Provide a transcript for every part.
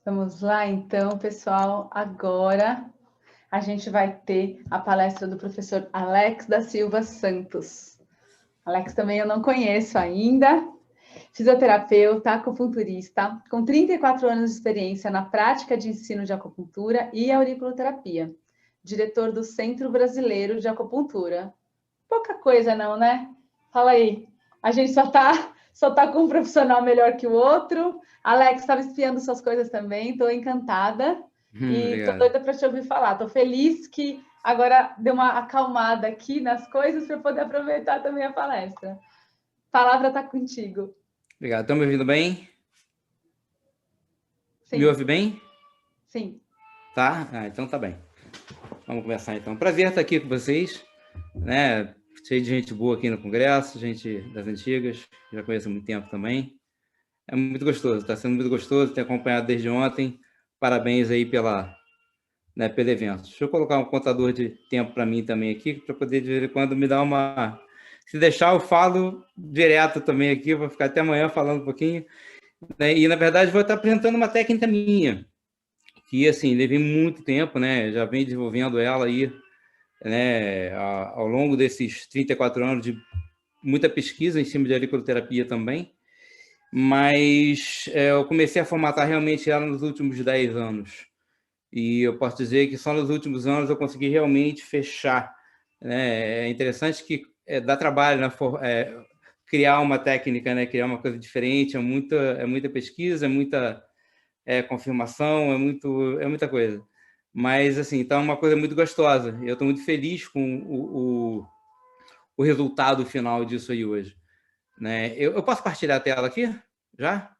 Vamos lá, então, pessoal. Agora a gente vai ter a palestra do professor Alex da Silva Santos. Alex também eu não conheço ainda. Fisioterapeuta, acupunturista, com 34 anos de experiência na prática de ensino de acupuntura e auriculoterapia. Diretor do Centro Brasileiro de Acupuntura. Pouca coisa não, né? Fala aí. A gente só tá com um profissional melhor que o outro. Alex, estava espiando suas coisas também, estou encantada e estou Obrigado. doida para te ouvir falar. Estou feliz que agora deu uma acalmada aqui nas coisas para poder aproveitar também a palestra. A palavra está contigo. Obrigado. Estão me ouvindo bem? Me Sim, ouve bem? sim. Tá? Então tá bem. Vamos começar então. Prazer estar aqui com vocês, né? Cheio de gente boa aqui no Congresso, gente das antigas, já conheço há muito tempo também. É muito gostoso, está sendo muito gostoso ter acompanhado desde ontem. Parabéns aí pelo evento. Deixa eu colocar um contador de tempo para mim também aqui, para poder de vez em quando me dar uma. Se deixar, eu falo direto também aqui, vou ficar até amanhã falando um pouquinho. Né? E, na verdade, vou estar apresentando uma técnica minha, que, assim, levei muito tempo, né? Já venho desenvolvendo ela aí, né? Ao longo desses 34 anos de muita pesquisa em cima de auriculoterapia também, mas eu comecei a formatar realmente ela nos últimos 10 anos. E eu posso dizer que só nos últimos anos eu consegui realmente fechar. Né? É interessante que dá trabalho, né? Criar uma técnica, né? Criar uma coisa diferente, é muita pesquisa, é muita confirmação, é muita coisa. Mas, assim, então é uma coisa muito gostosa. Eu estou muito feliz com o resultado final disso aí hoje. Né? Eu posso partilhar a tela aqui? Já?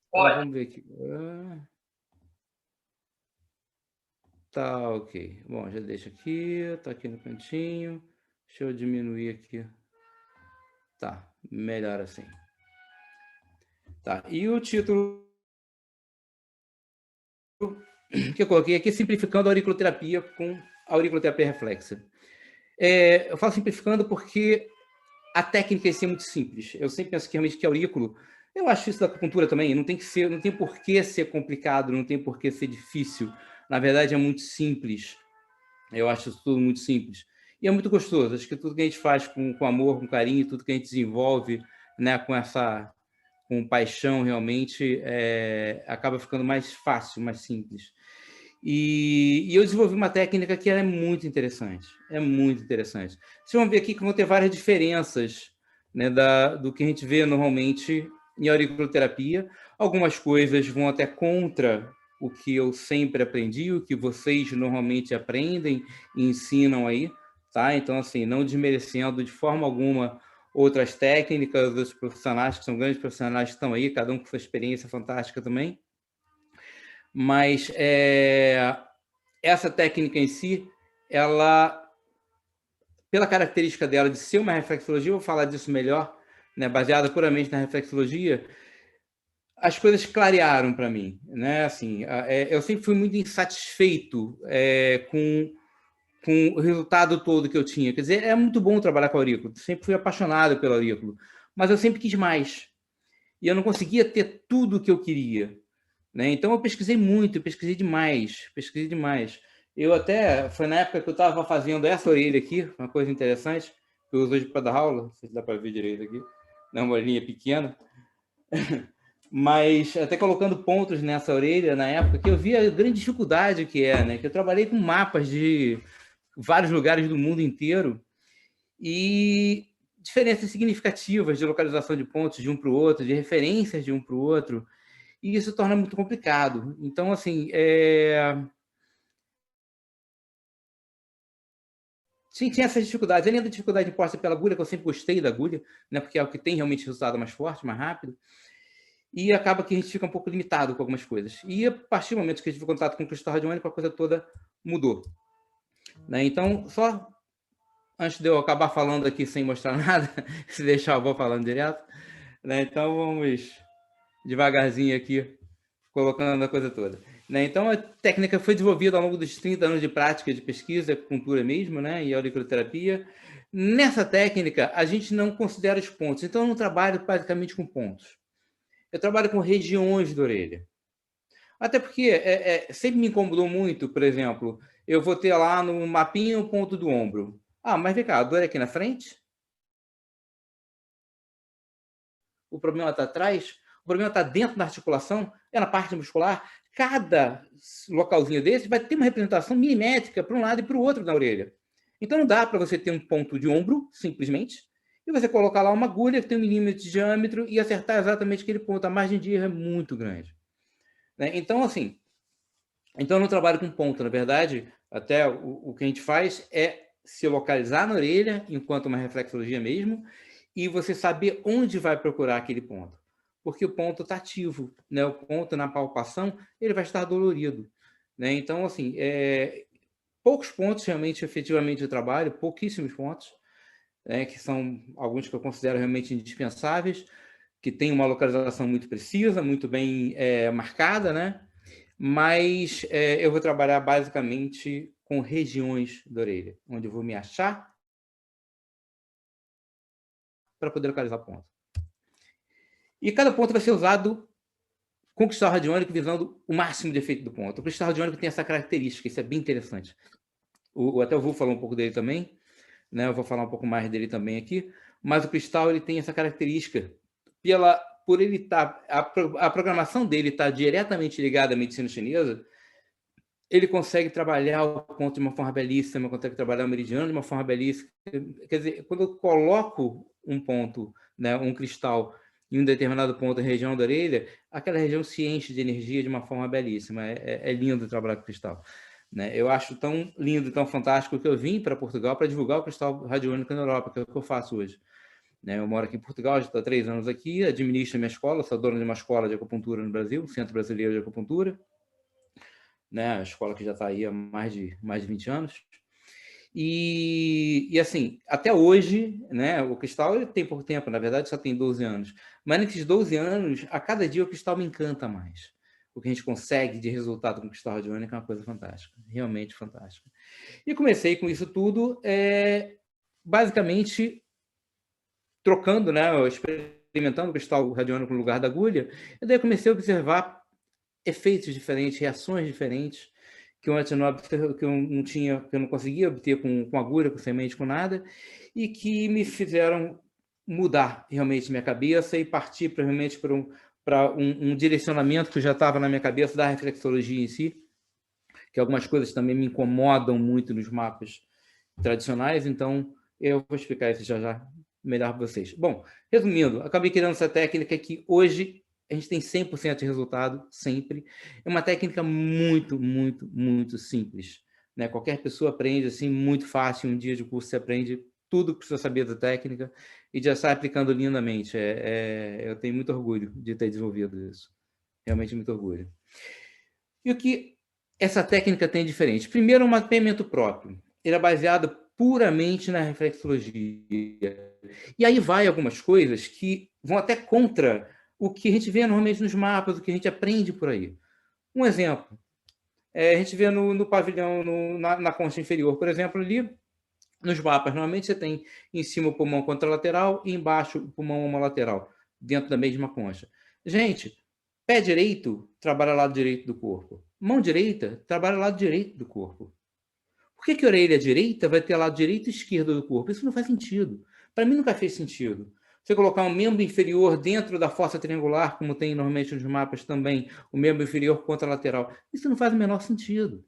Então, vamos ver aqui. Tá, ok. Bom, já deixa aqui, tá aqui no cantinho. Deixa eu diminuir aqui. Tá, melhor assim. Tá, e o título que eu coloquei aqui é Simplificando a Auriculoterapia com a Auriculoterapia Reflexa. Eu falo simplificando porque a técnica em si é muito simples. Eu sempre penso que realmente que aurículo, eu acho isso da acupuntura também, não tem que ser, não tem por que ser complicado, não tem por que ser difícil. Na verdade, é muito simples. Eu acho isso tudo muito simples. E é muito gostoso. Acho que tudo que a gente faz com amor, com carinho, tudo que a gente desenvolve, né, com paixão, realmente, acaba ficando mais fácil, mais simples. E eu desenvolvi uma técnica que é muito interessante. É muito interessante. Vocês vão ver aqui que vão ter várias diferenças, né, do que a gente vê normalmente em auriculoterapia. Algumas coisas vão até contra o que eu sempre aprendi, o que vocês normalmente aprendem e ensinam aí, tá? Então, assim, não desmerecendo de forma alguma outras técnicas, dos profissionais que são grandes profissionais que estão aí, cada um com sua experiência fantástica também. Mas essa técnica em si, ela, pela característica dela de ser uma reflexologia, eu vou falar disso melhor, né, baseada puramente na reflexologia, as coisas clarearam para mim, né? Assim, eu sempre fui muito insatisfeito com o resultado todo que eu tinha. Quer dizer, é muito bom trabalhar com aurículo, sempre fui apaixonado pelo aurículo, mas eu sempre quis mais. E eu não conseguia ter tudo o que eu queria. Né? Então, eu pesquisei muito, eu pesquisei demais, pesquisei demais. Eu até, foi na época que eu estava fazendo essa orelha aqui, uma coisa interessante, que eu uso hoje para dar aula, não sei se dá para ver direito aqui, é uma orelhinha pequena, mas até colocando pontos nessa orelha na época, que eu vi a grande dificuldade que é, né? Que eu trabalhei com mapas de vários lugares do mundo inteiro e diferenças significativas de localização de pontos de um para o outro, de referências de um para o outro, e isso torna muito complicado. Então, assim, sim, tinha essas dificuldades. Além da dificuldade imposta pela agulha, que eu sempre gostei da agulha, né, porque é o que tem realmente resultado mais forte, mais rápido, e acaba que a gente fica um pouco limitado com algumas coisas. E a partir do momento que a gente tive contato com o cristal radiônico, a coisa toda mudou. Né? Então, só antes de eu acabar falando aqui sem mostrar nada, se deixar eu vou falando direto, né? Então vamos devagarzinho aqui, colocando a coisa toda. Né? Então, a técnica foi desenvolvida ao longo dos 30 anos de prática de pesquisa, acupuntura mesmo, né? E auriculoterapia. Nessa técnica, a gente não considera os pontos. Então, eu não trabalho basicamente com pontos. eu trabalho com regiões da orelha. Até porque sempre me incomodou muito, por exemplo, eu vou ter lá no mapinha o ponto do ombro. Ah, mas vem cá, a dor é aqui na frente? O problema está atrás? O problema está dentro da articulação? É na parte muscular? Cada localzinho desse vai ter uma representação milimétrica para um lado e para o outro na orelha. Então não dá para você ter um ponto de ombro, simplesmente, e você colocar lá uma agulha que tem 1 milímetro de diâmetro e acertar exatamente aquele ponto. A margem de erro é muito grande. Né? Então, assim, eu não trabalho com ponto, na verdade, até o que a gente faz é se localizar na orelha, enquanto uma reflexologia mesmo, e você saber onde vai procurar aquele ponto. Porque o ponto está ativo, né? O ponto na palpação, ele vai estar dolorido. Né? Então, assim, poucos pontos realmente, efetivamente, eu trabalho, pouquíssimos pontos, né? Que são alguns que eu considero realmente indispensáveis, que tem uma localização muito precisa, muito bem marcada, né? Mas eu vou trabalhar basicamente com regiões da orelha, onde eu vou me achar para poder localizar ponto. E cada ponto vai ser usado com cristal radiônico, visando o máximo de efeito do ponto. O cristal radiônico tem essa característica, isso é bem interessante. Até eu vou falar um pouco dele também, né? Eu vou falar um pouco mais dele também aqui, mas o cristal ele tem essa característica, por ele estar, a programação dele está diretamente ligada à medicina chinesa, ele consegue trabalhar o ponto de uma forma belíssima, consegue trabalhar o meridiano de uma forma belíssima. Quer dizer, quando eu coloco um ponto, né, um cristal, em um determinado ponto da região da orelha, aquela região se enche de energia de uma forma belíssima. É lindo trabalhar com cristal. Né? Eu acho tão lindo, tão fantástico que eu vim para Portugal para divulgar o cristal radiônico na Europa, que é o que eu faço hoje. Né? Eu moro aqui em Portugal, já estou há 3 anos aqui, administro a minha escola, sou dono de uma escola de acupuntura no Brasil, Centro Brasileiro de Acupuntura, né? A escola que já está aí há mais de 20 anos. E assim, até hoje, né, o cristal ele tem pouco tempo, na verdade só tem 12 anos. Mas nesses 12 anos, a cada dia o cristal me encanta mais. O que a gente consegue de resultado com o cristal radiônico é uma coisa fantástica, realmente fantástica. E comecei com isso tudo, basicamente, trocando, né, experimentando o cristal radiônico no lugar da agulha, e daí comecei a observar efeitos diferentes, reações diferentes, que eu antes que eu não tinha, que eu não conseguia obter com agulha, com semente, com nada, e que me fizeram mudar realmente minha cabeça e partir realmente para um direcionamento que já estava na minha cabeça da reflexologia em si, que algumas coisas também me incomodam muito nos mapas tradicionais, então eu vou explicar isso já melhor para vocês. Bom, resumindo, acabei criando essa técnica que hoje a gente tem 100% de resultado, sempre. É uma técnica muito, muito, muito simples. Né? Qualquer pessoa aprende assim, muito fácil. Um dia de curso você aprende tudo que precisa saber da técnica e já sai aplicando lindamente. Eu tenho muito orgulho de ter desenvolvido isso. Realmente muito orgulho. E o que essa técnica tem diferente? Primeiro, um mapeamento próprio. Ele é baseado puramente na reflexologia. E aí vai algumas coisas que vão até contra o que a gente vê normalmente nos mapas, o que a gente aprende por aí. Um exemplo, a gente vê no pavilhão, na concha inferior, por exemplo, ali, nos mapas, normalmente você tem em cima o pulmão contralateral e embaixo o pulmão homolateral, dentro da mesma concha. Gente, pé direito trabalha lado direito do corpo. Mão direita trabalha lado direito do corpo. Por que a orelha direita vai ter lado direito e esquerdo do corpo? Isso não faz sentido. Para mim nunca fez sentido. Você colocar um membro inferior dentro da fossa triangular, como tem normalmente nos mapas também, o membro inferior contralateral, isso não faz o menor sentido.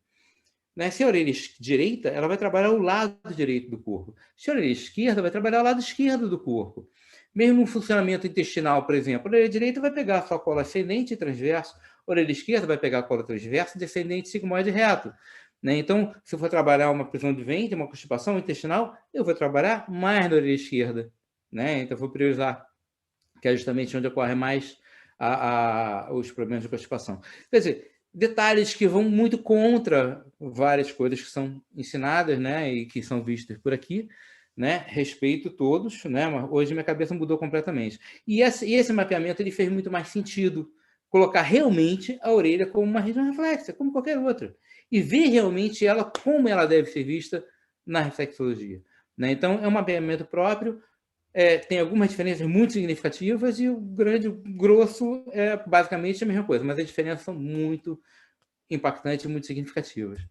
Né? Se a orelha direita, ela vai trabalhar o lado direito do corpo. Se a orelha esquerda, vai trabalhar o lado esquerdo do corpo. Mesmo no funcionamento intestinal, por exemplo, a orelha direita vai pegar a sua cola ascendente e transverso, a orelha esquerda vai pegar a cola transverso, descendente, sigmoide e reto. Né? Então, se eu for trabalhar uma prisão de ventre, uma constipação intestinal, eu vou trabalhar mais na orelha esquerda. Né? Então, eu vou priorizar, que é justamente onde ocorre mais os problemas de constipação. Quer dizer, detalhes que vão muito contra várias coisas que são ensinadas, né, e que são vistas por aqui, né, respeito todos, né, mas hoje minha cabeça mudou completamente. E esse mapeamento ele fez muito mais sentido, colocar realmente a orelha como uma região reflexa, como qualquer outra, e ver realmente ela como ela deve ser vista na reflexologia. Né? Então, é um mapeamento próprio, tem algumas diferenças muito significativas e o grande grosso é basicamente a mesma coisa, mas as diferenças são muito impactantes e muito significativas.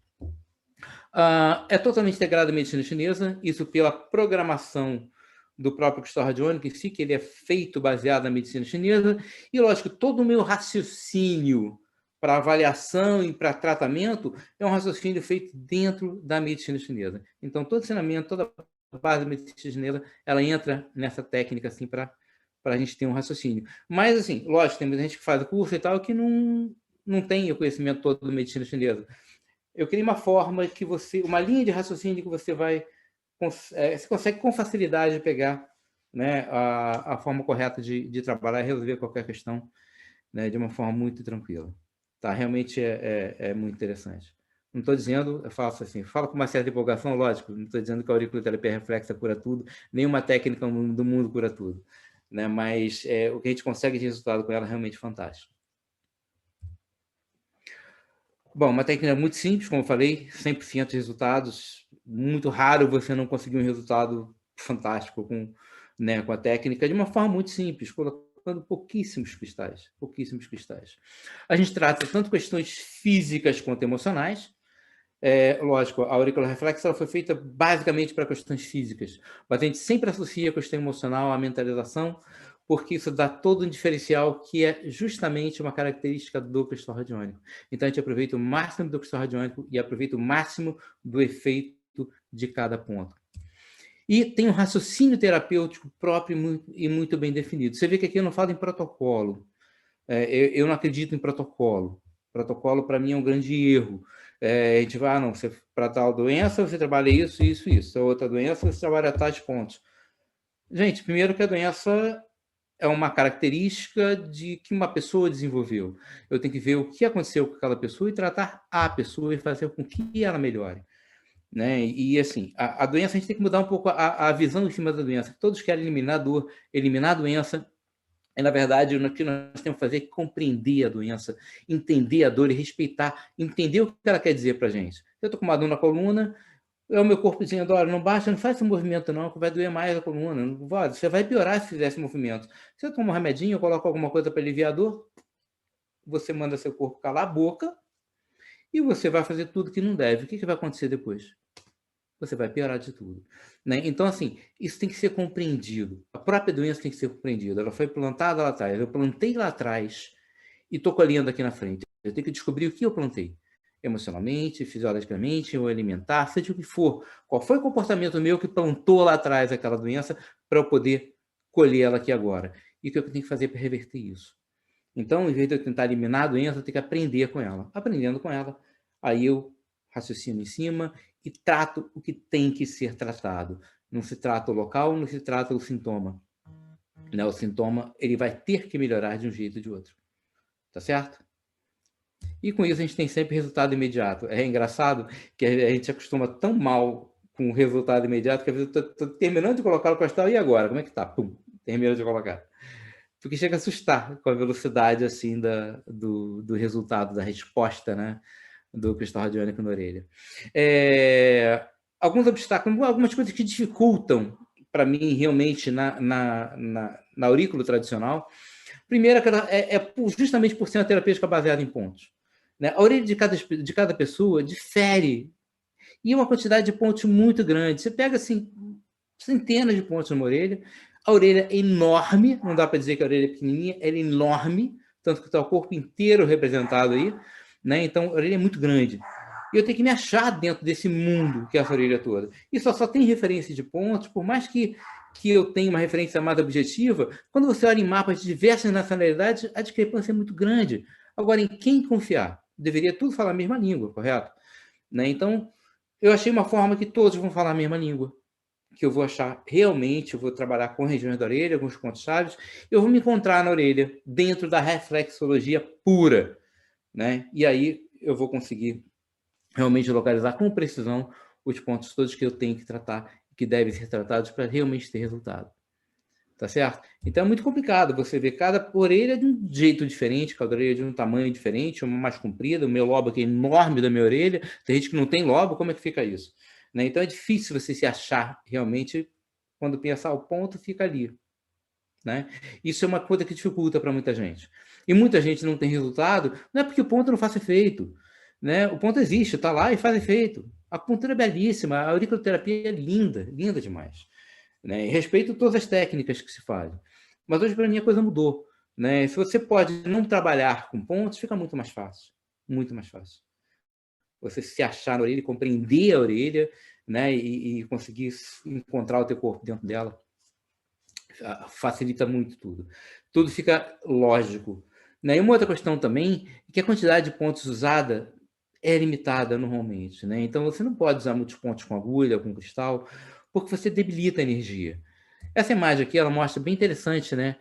É totalmente integrado à medicina chinesa, isso pela programação do próprio cristal radiônico em si, que ele é feito baseado na medicina chinesa, e lógico, todo o meu raciocínio para avaliação e para tratamento é um raciocínio feito dentro da medicina chinesa. Então, todo ensinamento, toda a base da medicina chinesa, ela entra nessa técnica assim para a gente ter um raciocínio. Mas, assim, lógico, tem muita gente que faz o curso e tal que não tem o conhecimento todo da medicina chinesa. Eu queria uma forma que uma linha de raciocínio que você você consegue com facilidade pegar, né, a forma correta de trabalhar e resolver qualquer questão, né, de uma forma muito tranquila. Tá? Realmente é muito interessante. Não estou dizendo, eu faço assim, falo com uma certa empolgação, lógico, não estou dizendo que a auriculoterapia reflexa cura tudo, nenhuma técnica do mundo cura tudo, né, mas o que a gente consegue de resultado com ela é realmente fantástico. Bom, uma técnica muito simples, como eu falei, 100% de resultados. Muito raro você não conseguir um resultado fantástico né, com a técnica, de uma forma muito simples, colocando pouquíssimos cristais, pouquíssimos cristais. A gente trata tanto questões físicas quanto emocionais. Lógico, a auricular reflexa ela foi feita basicamente para questões físicas, mas a gente sempre associa a questão emocional à mentalização, porque isso dá todo um diferencial que é justamente uma característica do cristal radiônico. Então, a gente aproveita o máximo do cristal radiônico e aproveita o máximo do efeito de cada ponto. E tem um raciocínio terapêutico próprio e muito bem definido. Você vê que aqui eu não falo em protocolo. Eu não acredito em protocolo. Protocolo, para mim, é um grande erro. A gente vai, não, para tal doença, você trabalha isso, isso, isso. A outra doença, você trabalha tais pontos. Gente, primeiro que a doença é uma característica de que uma pessoa desenvolveu. Eu tenho que ver o que aconteceu com aquela pessoa e tratar a pessoa e fazer com que ela melhore. Né? E assim, a doença, a gente tem que mudar um pouco a visão em cima da doença. Todos querem eliminar a dor, eliminar a doença. E, na verdade, o que nós temos que fazer é compreender a doença, entender a dor e respeitar, entender o que ela quer dizer para a gente. Se eu estou com uma dor na coluna, é o meu corpo dizendo, olha, não baixa, não faz esse movimento não, que vai doer mais a coluna. Você vai piorar se fizer esse movimento. Se eu tomo um remedinho, eu coloco alguma coisa para aliviar a dor, você manda seu corpo calar a boca e você vai fazer tudo que não deve. O que vai acontecer depois? Você vai piorar de tudo. Né? Então, assim, isso tem que ser compreendido. A própria doença tem que ser compreendida. Ela foi plantada lá atrás. Eu plantei lá atrás e estou colhendo aqui na frente. Eu tenho que descobrir o que eu plantei. Emocionalmente, fisiologicamente, ou alimentar, seja o que for. Qual foi o comportamento meu que plantou lá atrás aquela doença para eu poder colher ela aqui agora? E o que eu tenho que fazer para reverter isso? Então, em vez de eu tentar eliminar a doença, eu tenho que aprender com ela. Aprendendo com ela, aí eu raciocino em cima e trato o que tem que ser tratado. Não se trata o local, não se trata o sintoma. Né? O sintoma ele vai ter que melhorar de um jeito ou de outro. Tá certo? E com isso a gente tem sempre resultado imediato. É engraçado que a gente acostuma tão mal com o resultado imediato que às vezes eu estou terminando de colocar o cristal e agora? Como é que tá? Pum, terminou de colocar. Porque chega a assustar com a velocidade assim do resultado, da resposta, né, do cristal radiônico na orelha. Alguns obstáculos, algumas coisas que dificultam para mim realmente na aurículo tradicional. Primeiro, justamente por ser uma terapêutica baseada em pontos. Né? A orelha de cada pessoa difere e uma quantidade de pontos muito grande. Você pega assim, centenas de pontos numa orelha, a orelha é enorme, não dá para dizer que a orelha é pequenininha, ela é enorme, tanto que está o corpo inteiro representado aí, né? Então a orelha é muito grande. E eu tenho que me achar dentro desse mundo que é essa orelha toda. E só tem referência de pontos, por mais que eu tenha uma referência mais objetiva, quando você olha em mapas de diversas nacionalidades, a discrepância é muito grande. Agora, em quem confiar? Deveria tudo falar a mesma língua, correto? Né? Então, eu achei uma forma que todos vão falar a mesma língua, que eu vou achar realmente, eu vou trabalhar com regiões da orelha, alguns pontos-chave, eu vou me encontrar na orelha, dentro da reflexologia pura, né? E aí eu vou conseguir realmente localizar com precisão os pontos todos que eu tenho que tratar, que devem ser tratados para realmente ter resultado. Tá certo? Então é muito complicado você ver cada orelha de um jeito diferente, cada orelha de um tamanho diferente, uma mais comprida, o meu lobo aqui é enorme da minha orelha, tem gente que não tem lobo, como é que fica isso? Né? Então é difícil você se achar realmente Quando pensar o ponto, fica ali, né? Isso é uma coisa que dificulta para muita gente. E muita gente não tem resultado, não é porque o ponto não faz efeito, né? O ponto existe, está lá e faz efeito. A acupuntura é belíssima, a auriculoterapia é linda, linda demais, né? E respeito todas as técnicas que se fazem. Mas hoje, para mim, a coisa mudou, né? Se você pode não trabalhar com pontos, fica muito mais fácil. Muito mais fácil. Você se achar na orelha, compreender a orelha, né? E conseguir encontrar o teu corpo dentro dela. Facilita muito tudo. Tudo fica lógico, né? E uma outra questão também é que a quantidade de pontos usada é limitada normalmente, né? Então, você não pode usar muitos pontos com agulha, com cristal, porque você debilita a energia. Essa imagem aqui, ela mostra bem interessante, né?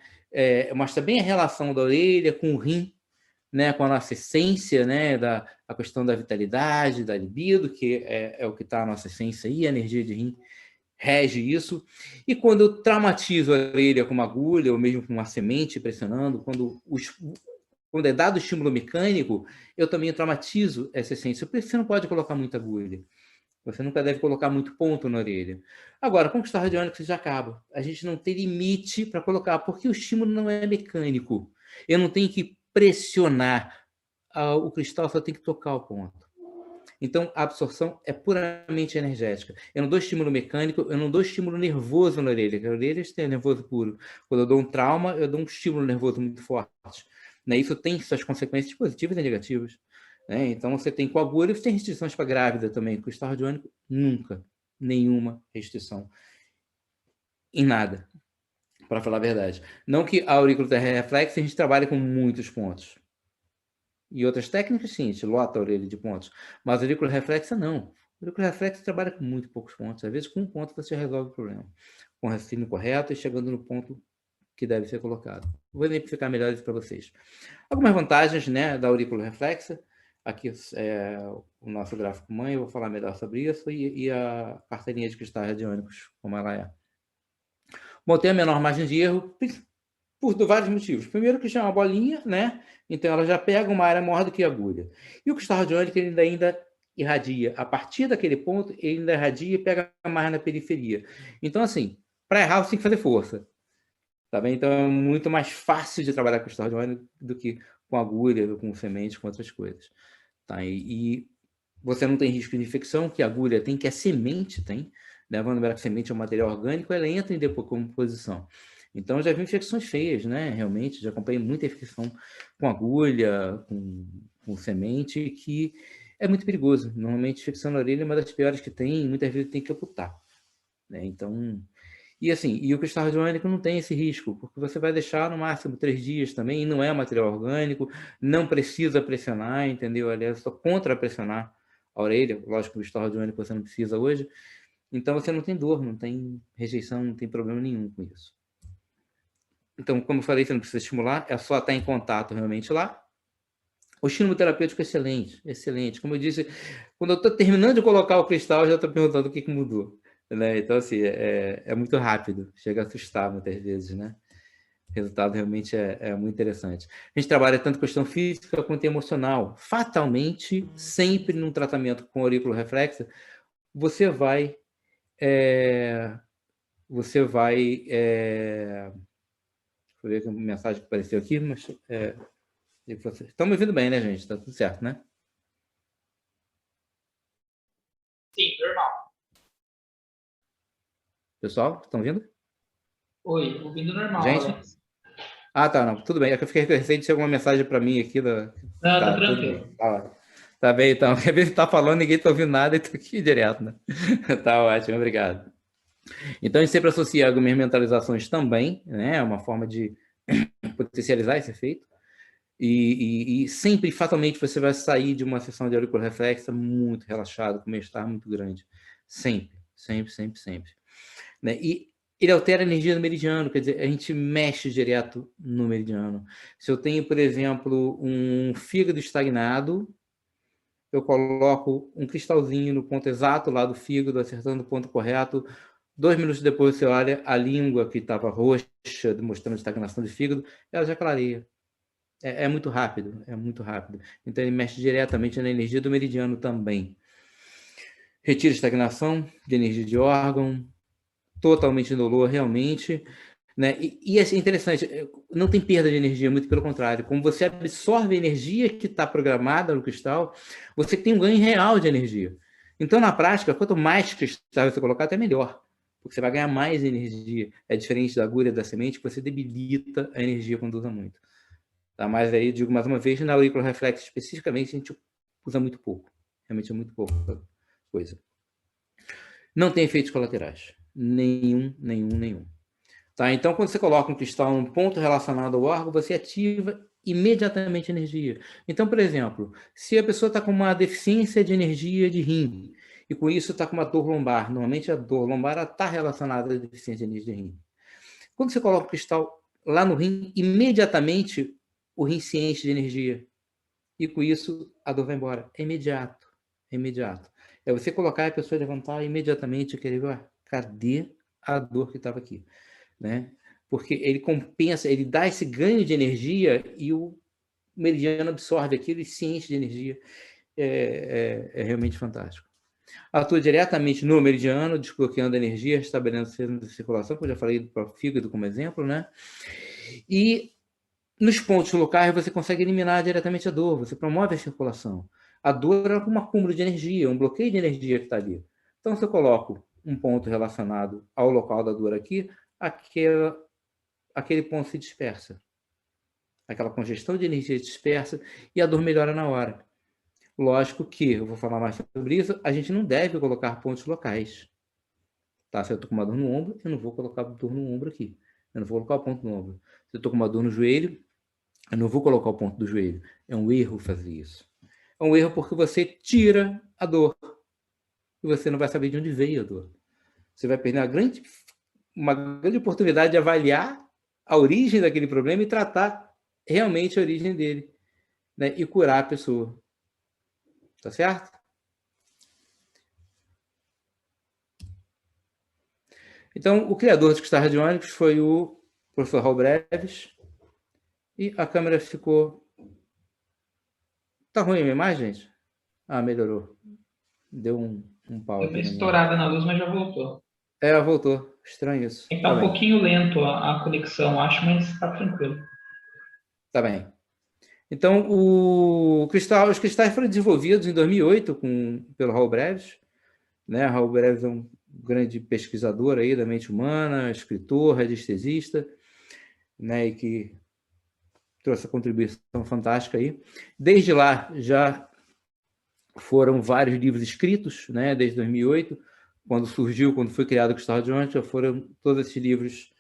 Mostra bem a relação da orelha com o rim, né? Com a nossa essência, né? A questão da vitalidade, da libido, que é o que está a nossa essência aí, a energia de rim rege isso. E quando eu traumatizo a orelha com uma agulha, ou mesmo com uma semente pressionando, quando é dado estímulo mecânico, eu também traumatizo essa essência. Por isso você não pode colocar muita agulha. Você nunca deve colocar muito ponto na orelha. Agora, com o cristal radiônico você já acaba. A gente não tem limite para colocar, porque o estímulo não é mecânico. Eu não tenho que pressionar. O cristal só tem que tocar o ponto. Então, a absorção é puramente energética. Eu não dou estímulo mecânico, eu não dou estímulo nervoso na orelha. A orelha é nervoso puro. Quando eu dou um trauma, eu dou um estímulo nervoso muito forte. Né? Isso tem suas consequências positivas e negativas. Né? Então, você tem com agulha e você tem restrições para grávida também. Com o cristal radiônico, nunca. Nenhuma restrição. Em nada. Para falar a verdade. Não que a auriculoterapia reflexa a gente trabalha com muitos pontos. E outras técnicas, sim, a gente lota a orelha de pontos. Mas a aurícula reflexa, não. A aurícula reflexa trabalha com muito poucos pontos. Às vezes, com um ponto, você resolve o problema. Com o raciocínio correto e chegando no ponto que deve ser colocado. Vou exemplificar melhor isso para vocês. Algumas vantagens, né, da aurícula reflexa. Aqui é o nosso gráfico mãe, eu vou falar melhor sobre isso. E a carteirinha de cristais radiônicos, como ela é. Bom, tem a menor margem de erro, por vários motivos. Primeiro que já é uma bolinha, né? Então ela já pega uma área maior do que a agulha. E o cristal radiônico ele ainda irradia. A partir daquele ponto, ele ainda irradia e pega mais na periferia. Então, assim, para errar, você tem que fazer força. Tá bem? Então é muito mais fácil de trabalhar com cristal radiônico do que com agulha, com semente, com outras coisas. Tá? E você não tem risco de infecção, que a agulha tem, que a semente tem. Né? Vamos lembrar que a semente é um material orgânico, ela entra em decomposição. Então, eu já vi infecções feias, né? Realmente, já acompanhei muita infecção com agulha, com semente, que é muito perigoso. Normalmente, infecção na orelha é uma das piores que tem, e muitas vezes tem que amputar. Né? Então, e assim, e o cristal radiônico não tem esse risco, porque você vai deixar no máximo 3 dias também, e não é material orgânico, não precisa pressionar, entendeu? Aliás, só contra pressionar a orelha, lógico que o cristal radiônico você não precisa hoje, então você não tem dor, não tem rejeição, não tem problema nenhum com isso. Então, como eu falei, você não precisa estimular, é só estar em contato realmente lá. O estímulo terapêutico é excelente, excelente. Como eu disse, quando eu estou terminando de colocar o cristal, eu já estou perguntando o que mudou. Né? Então, assim, é muito rápido, chega a assustar muitas vezes, né? O resultado realmente é muito interessante. A gente trabalha tanto questão física quanto emocional. Fatalmente, sempre num tratamento com aurículo reflexa, você vai... Deixa eu ver a mensagem que apareceu aqui, mas estão me ouvindo bem, né, gente? Tá tudo certo, né? Sim, normal. Pessoal, estão ouvindo? Oi, ouvindo normal, gente? Alex. Ah, tá, não, tudo bem. É que eu fiquei receio de ser alguma mensagem para mim aqui. Não, tá tranquilo. Tudo bem. Tá bem, então. Às vezes tá falando, ninguém tá ouvindo nada e tô aqui direto, né? Tá ótimo, obrigado. Então, a gente sempre associa algumas mentalizações também, né? É uma forma de potencializar esse efeito. E sempre, fatalmente, você vai sair de uma sessão de auricular reflexa muito relaxado, com um bem-estar muito grande. Sempre, sempre, sempre, sempre. Né? E ele altera a energia do meridiano, quer dizer, a gente mexe direto no meridiano. Se eu tenho, por exemplo, um fígado estagnado, eu coloco um cristalzinho no ponto exato lá do fígado, acertando o ponto correto. 2 minutos depois, você olha a língua que estava roxa, mostrando estagnação do fígado, ela já clareia. É muito rápido, é muito rápido. Então, ele mexe diretamente na energia do meridiano também. Retira estagnação de energia de órgão, totalmente indolor, realmente, né? E é interessante, não tem perda de energia, muito pelo contrário. Como você absorve a energia que está programada no cristal, você tem um ganho real de energia. Então, na prática, quanto mais cristal você colocar, até melhor, porque você vai ganhar mais energia. É diferente da agulha da semente, que você debilita a energia quando usa muito. Tá? Mas aí, digo mais uma vez, na aurícula reflex especificamente, a gente usa muito pouco. Realmente é muito pouca coisa. Não tem efeitos colaterais. Nenhum. Tá? Então, quando você coloca um cristal num ponto relacionado ao órgão, você ativa imediatamente a energia. Então, por exemplo, se a pessoa está com uma deficiência de energia de rim, e com isso está com uma dor lombar, normalmente a dor lombar está relacionada à deficiência de energia de rim. Quando você coloca o cristal lá no rim, imediatamente o rim se enche de energia. E com isso a dor vai embora. É imediato. É imediato. É você colocar e a pessoa levantar imediatamente e querer ver, cadê a dor que estava aqui? Né? Porque ele compensa, ele dá esse ganho de energia e o meridiano absorve aquilo e se enche de energia. É realmente fantástico. Atua diretamente no meridiano, desbloqueando a energia, estabelecendo a circulação, como eu já falei do próprio fígado como exemplo, né? E nos pontos locais você consegue eliminar diretamente a dor, você promove a circulação. A dor é como um acúmulo de energia, um bloqueio de energia que está ali. Então, se eu coloco um ponto relacionado ao local da dor aqui, aquele ponto se dispersa. Aquela congestão de energia dispersa e a dor melhora na hora. Lógico que, eu vou falar mais sobre isso, a gente não deve colocar pontos locais. Tá? Se eu estou com uma dor no ombro, eu não vou colocar dor no ombro aqui. Eu não vou colocar o ponto no ombro. Se eu estou com uma dor no joelho, eu não vou colocar o ponto do joelho. É um erro fazer isso. É um erro porque você tira a dor. E você não vai saber de onde veio a dor. Você vai perder uma grande oportunidade de avaliar a origem daquele problema e tratar realmente a origem dele, né? E curar a pessoa. Tá certo? Então, o criador dos cristais radiônicos foi o professor Raul Breves. E a câmera ficou... Tá ruim a minha imagem, gente? Ah, melhorou. Deu um pau. Deu uma estourada na luz, mas já voltou. Voltou. Estranho isso. Tá um pouquinho lento a conexão, acho, mas está tranquilo. Tá bem. Então, os cristais foram desenvolvidos em 2008 pelo Raul Breves. Né? Raul Breves é um grande pesquisador aí da mente humana, escritor, radiestesista, né? E que trouxe a contribuição fantástica aí. Desde lá, já foram vários livros escritos, né? Desde 2008, quando foi criado o cristal radiônico, já foram todos esses livros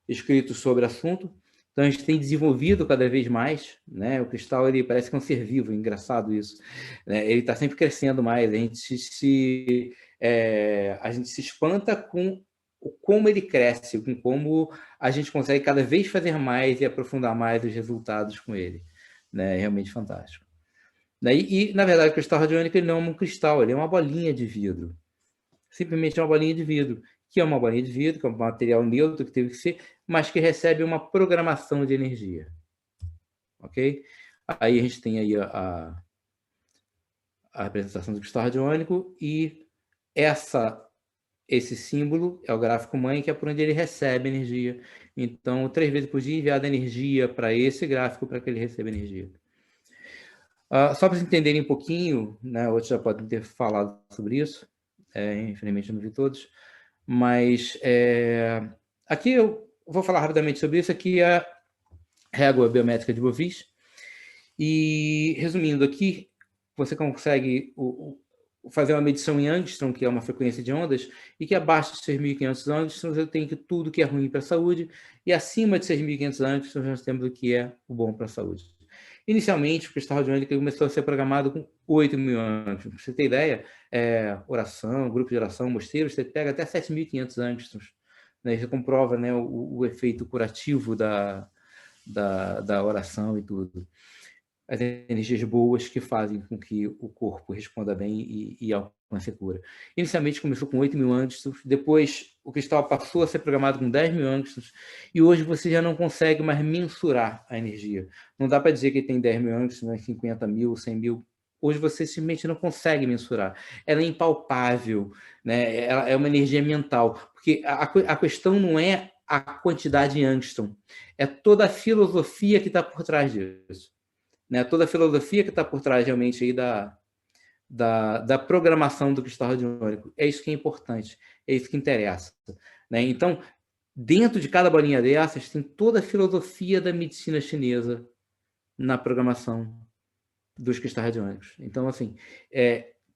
escritos sobre o assunto. Então, a gente tem desenvolvido cada vez mais, né? O cristal, ele parece que é um ser vivo, engraçado isso. Né? Ele está sempre crescendo mais. A gente se espanta com como ele cresce, com como a gente consegue cada vez fazer mais e aprofundar mais os resultados com ele. Né? É realmente fantástico. E, na verdade, o cristal radiônico ele não é um cristal, ele é uma bolinha de vidro. Simplesmente uma bolinha de vidro, que é uma bolinha de vidro, que é um material neutro que teve que ser, mas que recebe uma programação de energia. Ok? Aí a gente tem aí a representação do cristal radiônico e esse símbolo é o gráfico mãe, que é por onde ele recebe energia. Então, 3 vezes por dia enviada energia para esse gráfico para que ele receba energia. Só para vocês entenderem um pouquinho, né, outros já podem ter falado sobre isso, infelizmente eu não vi todos, mas aqui eu vou falar rapidamente sobre isso. Aqui é a régua biométrica de Bovis, e resumindo aqui, você consegue fazer uma medição em angstrom, que é uma frequência de ondas, e que abaixo de 6.500 angstroms eu tenho tudo que é ruim para a saúde, e acima de 6.500 angstroms nós temos o que é o bom para a saúde. Inicialmente, o cristal radiônico começou a ser programado com 8.000 angstroms. Para você ter ideia, oração, grupo de oração, mosteiro, você pega até 7.500 angstroms. Né? Você comprova, né, o efeito curativo da oração e tudo. As energias boas que fazem com que o corpo responda bem e alcance a cura. Inicialmente começou com 8.000 angstroms, depois o cristal passou a ser programado com 10.000 angstroms, e hoje você já não consegue mais mensurar a energia. Não dá para dizer que tem 10.000 angstroms, 50.000, 100.000, hoje você simplesmente não consegue mensurar. Ela é impalpável, né? Ela é uma energia mental, porque a questão não é a quantidade em Angstrom, é toda a filosofia que está por trás disso, né? Toda a filosofia que está por trás realmente aí da programação do cristal radiônico. É isso que é importante, é isso que interessa, né? Então, dentro de cada bolinha dessas, tem toda a filosofia da medicina chinesa na programação dos cristais radiônicos. Então, assim,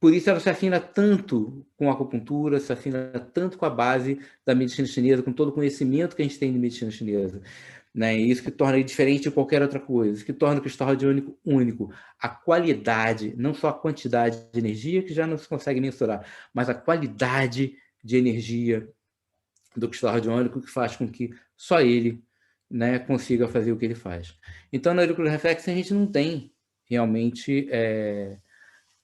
por isso ela se afina tanto com a acupuntura, se afina tanto com a base da medicina chinesa, com todo o conhecimento que a gente tem de medicina chinesa. Né? E isso que torna ele diferente de qualquer outra coisa, isso que torna o cristal radiônico único. A qualidade, não só a quantidade de energia, que já não se consegue mensurar, mas a qualidade de energia do cristal radiônico, que faz com que só ele, né, consiga fazer o que ele faz. Então, na auricular reflex, a gente não tem realmente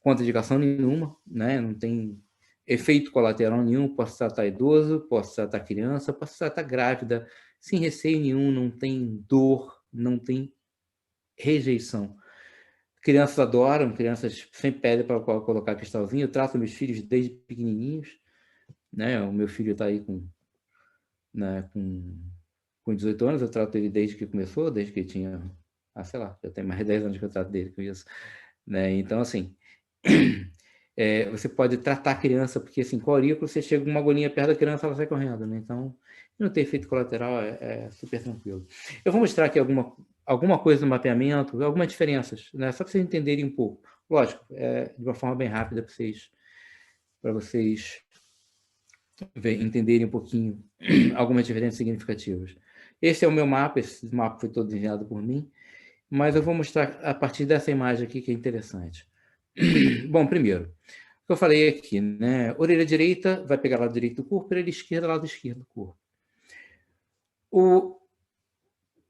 contraindicação nenhuma, né? Não tem efeito colateral nenhum, posso tratar idoso, posso tratar criança, posso tratar grávida, sem receio nenhum, não tem dor, não tem rejeição. Crianças adoram, crianças sempre pedem para colocar cristalzinho, eu trato meus filhos desde pequenininhos, né? O meu filho está aí né, com 18 anos, eu trato ele desde que começou, desde que tinha, sei lá, já tem mais de 10 anos que eu trato dele com isso, né? Então, assim, você pode tratar a criança, porque assim, com a aurícula, você chega uma agulhinha perto da criança, ela sai correndo, né? Então, não tem efeito colateral, é super tranquilo. Eu vou mostrar aqui alguma coisa no mapeamento, algumas diferenças, né? Só para vocês entenderem um pouco. Lógico, de uma forma bem rápida para vocês entenderem um pouquinho algumas diferenças significativas. Esse é o meu mapa, esse mapa foi todo desenhado por mim, mas eu vou mostrar a partir dessa imagem aqui que é interessante. Bom, primeiro, o que eu falei aqui, né? Orelha direita vai pegar lado direito do corpo, orelha esquerda, lado esquerdo do corpo.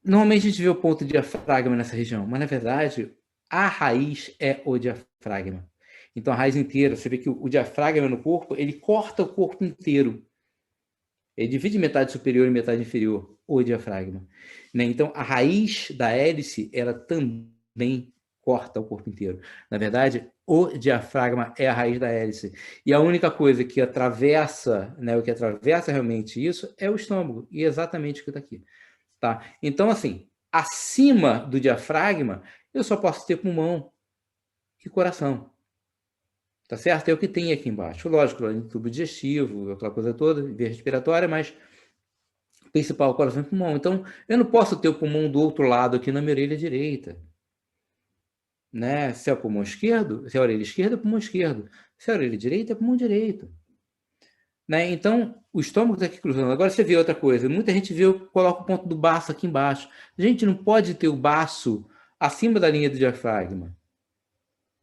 Normalmente a gente vê o ponto de diafragma nessa região, mas na verdade a raiz é o diafragma. Então a raiz inteira, você vê que o diafragma no corpo, ele corta o corpo inteiro. Ele divide metade superior e metade inferior, o diafragma. Né? Então a raiz da hélice, ela também corta o corpo inteiro. Na verdade, o diafragma é a raiz da hélice. E a única coisa que atravessa, né, o que atravessa realmente isso, é o estômago. E exatamente o que está aqui. Tá? Então, assim, acima do diafragma, eu só posso ter pulmão e coração. Tá certo? É o que tem aqui embaixo. Lógico, tubo digestivo, aquela coisa toda, via respiratória, mas o principal é o coração e pulmão. Então, eu não posso ter o pulmão do outro lado aqui na minha orelha direita. Né? Se é o pulmão esquerdo, se é a orelha esquerda, é o pulmão esquerdo. Se é a orelha direita, é o pulmão direito. Né? Então, o estômago está aqui cruzando. Agora você vê outra coisa. Muita gente coloca o ponto do baço aqui embaixo. A gente não pode ter o baço acima da linha do diafragma.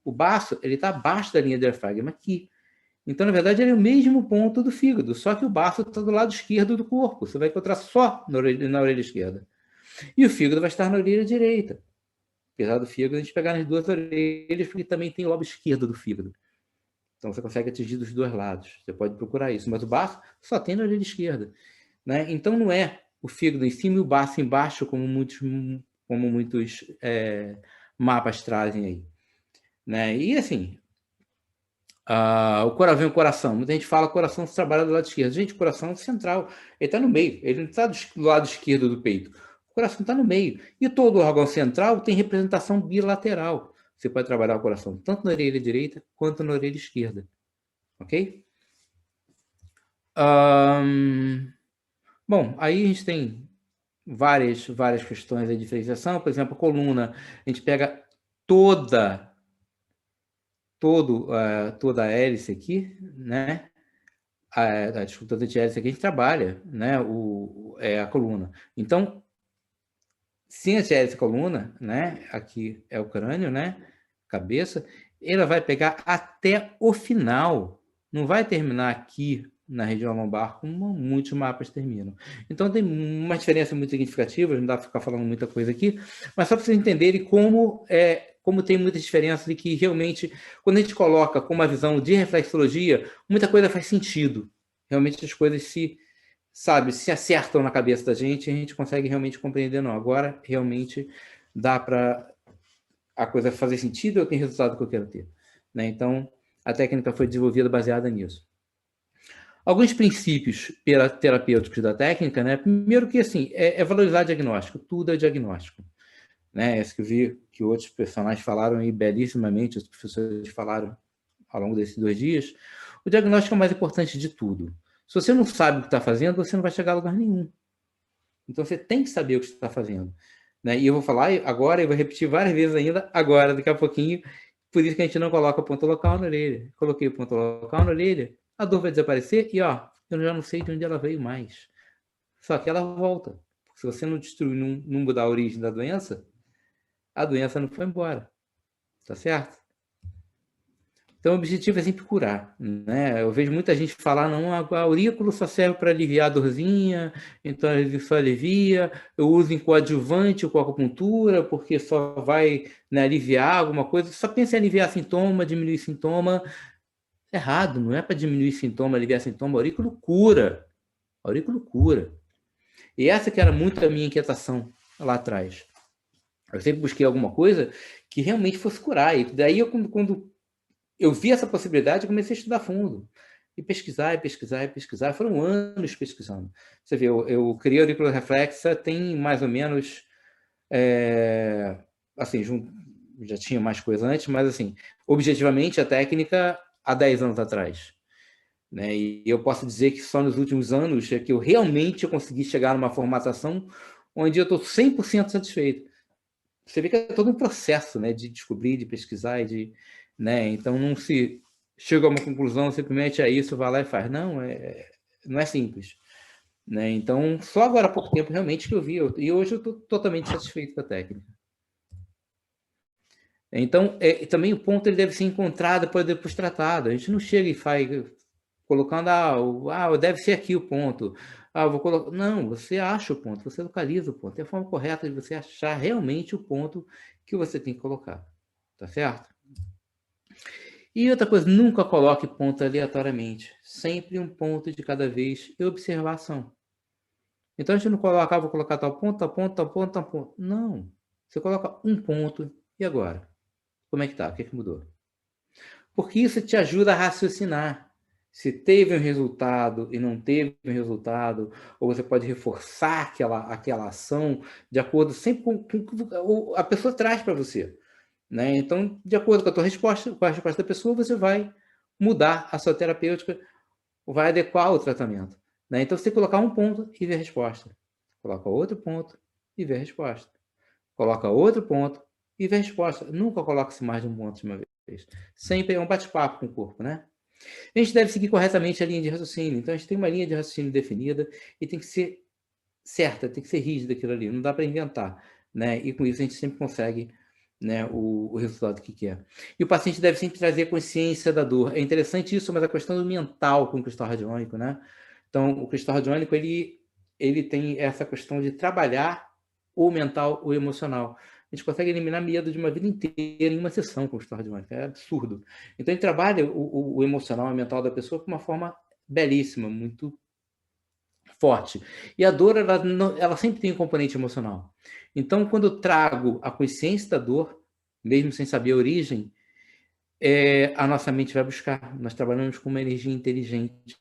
O baço, ele está abaixo da linha do diafragma aqui. Então, na verdade, ele é o mesmo ponto do fígado, só que o baço está do lado esquerdo do corpo. Você vai encontrar só na orelha esquerda. E o fígado vai estar na orelha direita. Apesar do fígado, a gente pegar nas duas orelhas, porque também tem o lobo esquerdo do fígado. Então, você consegue atingir dos dois lados. Você pode procurar isso. Mas o baço só tem na orelha esquerda. Né? Então, não é o fígado em cima e o baço embaixo, como muitos mapas trazem aí. Né? E, assim, o coração. Muita gente fala que o coração se trabalha do lado esquerdo. Gente, o coração é central. Ele está no meio. Ele não está do lado esquerdo do peito. O coração está no meio. E todo órgão central tem representação bilateral. Você pode trabalhar o coração tanto na orelha direita quanto na orelha esquerda. Ok? Bom, aí a gente tem várias questões de diferenciação. Por exemplo, a coluna. A gente pega toda a hélice aqui, né? Desculpa, toda a hélice aqui a gente trabalha, né? A coluna. Então, sem a hélice coluna, né? Aqui é o crânio, né? Cabeça. Ela vai pegar até o final. Não vai terminar aqui na região lombar, como muitos mapas terminam. Então, tem uma diferença muito significativa, não dá para ficar falando muita coisa aqui, mas só para vocês entenderem como tem muitas diferenças e que realmente, quando a gente coloca com uma visão de reflexologia, muita coisa faz sentido. Realmente as coisas se acertam na cabeça da gente e a gente consegue realmente compreender. Não, agora realmente dá para a coisa fazer sentido, eu tenho o resultado que eu quero ter. Né? Então, a técnica foi desenvolvida baseada nisso. Alguns princípios terapêuticos da técnica, né? Primeiro que, assim, é valorizar diagnóstico, tudo é diagnóstico. Né? Esse que eu vi que outros personagens falaram aí belíssimamente, os professores falaram ao longo desses 2 dias, o diagnóstico é o mais importante de tudo. Se você não sabe o que está fazendo, você não vai chegar a lugar nenhum. Então, você tem que saber o que você está fazendo. Né? E eu vou falar agora, e vou repetir várias vezes ainda, agora, daqui a pouquinho, por isso que a gente não coloca o ponto local na orelha. Coloquei o ponto local na orelha, a dor vai desaparecer e, ó, eu já não sei de onde ela veio mais. Só que ela volta. Se você não destruir, não mudar a origem da doença, a doença não foi embora. Tá certo? Então, o objetivo é sempre curar, né? Eu vejo muita gente falar, não, a aurículo só serve para aliviar a dorzinha, então ele só alivia, eu uso em coadjuvante com acupuntura, porque só vai, né, aliviar alguma coisa. Só pensa em aliviar sintoma, diminuir sintoma. Errado, não é para diminuir sintoma, aliviar sintoma, aurículo cura. Aurículo cura. E essa que era muito a minha inquietação lá atrás. Eu sempre busquei alguma coisa que realmente fosse curar. E daí, quando eu vi essa possibilidade, eu comecei a estudar fundo. E pesquisar, e pesquisar, e pesquisar. Foram anos pesquisando. Você vê, eu criei a aurícula reflexa tem mais ou menos... assim, já tinha mais coisa antes, mas, assim, objetivamente, a técnica há 10 anos atrás. Né? E eu posso dizer que só nos últimos anos é que eu realmente consegui chegar numa formatação onde eu estou 100% satisfeito. Você vê que é todo um processo, né, de descobrir, de pesquisar, né? Então, não se chega a uma conclusão, simplesmente é isso, vai lá e faz. Não, não é simples. Né? Então, só agora há pouco tempo realmente que eu vi, e hoje eu estou totalmente satisfeito com a técnica. Então, também o ponto ele deve ser encontrado para depois tratado. A gente não chega e faz colocando, deve ser aqui o ponto. Vou colocar... Não, você acha o ponto, você localiza o ponto. É a forma correta de você achar realmente o ponto que você tem que colocar. Tá certo? E outra coisa, nunca coloque ponto aleatoriamente. Sempre um ponto de cada vez e observação. Então, a gente não coloca, vou colocar tal ponto, tal ponto, tal ponto, tal ponto. Não. Você coloca um ponto e agora? Como é que tá? O que é que mudou? Porque isso te ajuda a raciocinar. Se teve um resultado e não teve um resultado, ou você pode reforçar aquela ação de acordo sempre com o que a pessoa traz para você. Né? Então, de acordo com a tua resposta, com a resposta da pessoa, você vai mudar a sua terapêutica, vai adequar o tratamento. Né? Então, você tem que colocar um ponto e ver a resposta. Coloca outro ponto e ver a resposta. Coloca outro ponto e ver a resposta. Nunca coloque-se mais de um ponto de uma vez. Sempre é um bate-papo com o corpo, né? A gente deve seguir corretamente a linha de raciocínio. Então, a gente tem uma linha de raciocínio definida e tem que ser certa, tem que ser rígida aquilo ali. Não dá para inventar. Né? E com isso, a gente sempre consegue, né, o resultado que quer. E o paciente deve sempre trazer consciência da dor. É interessante isso, mas a questão do mental com o cristal radiônico, né? Então, o cristal radiônico, ele tem essa questão de trabalhar o mental, o emocional. A gente consegue eliminar medo de uma vida inteira em uma sessão com o cristal radiônico. É absurdo. Então, ele trabalha o emocional, o mental da pessoa de uma forma belíssima, muito forte. E a dor, ela sempre tem um componente emocional. Então, quando eu trago a consciência da dor, mesmo sem saber a origem, a nossa mente vai buscar. Nós trabalhamos com uma energia inteligente.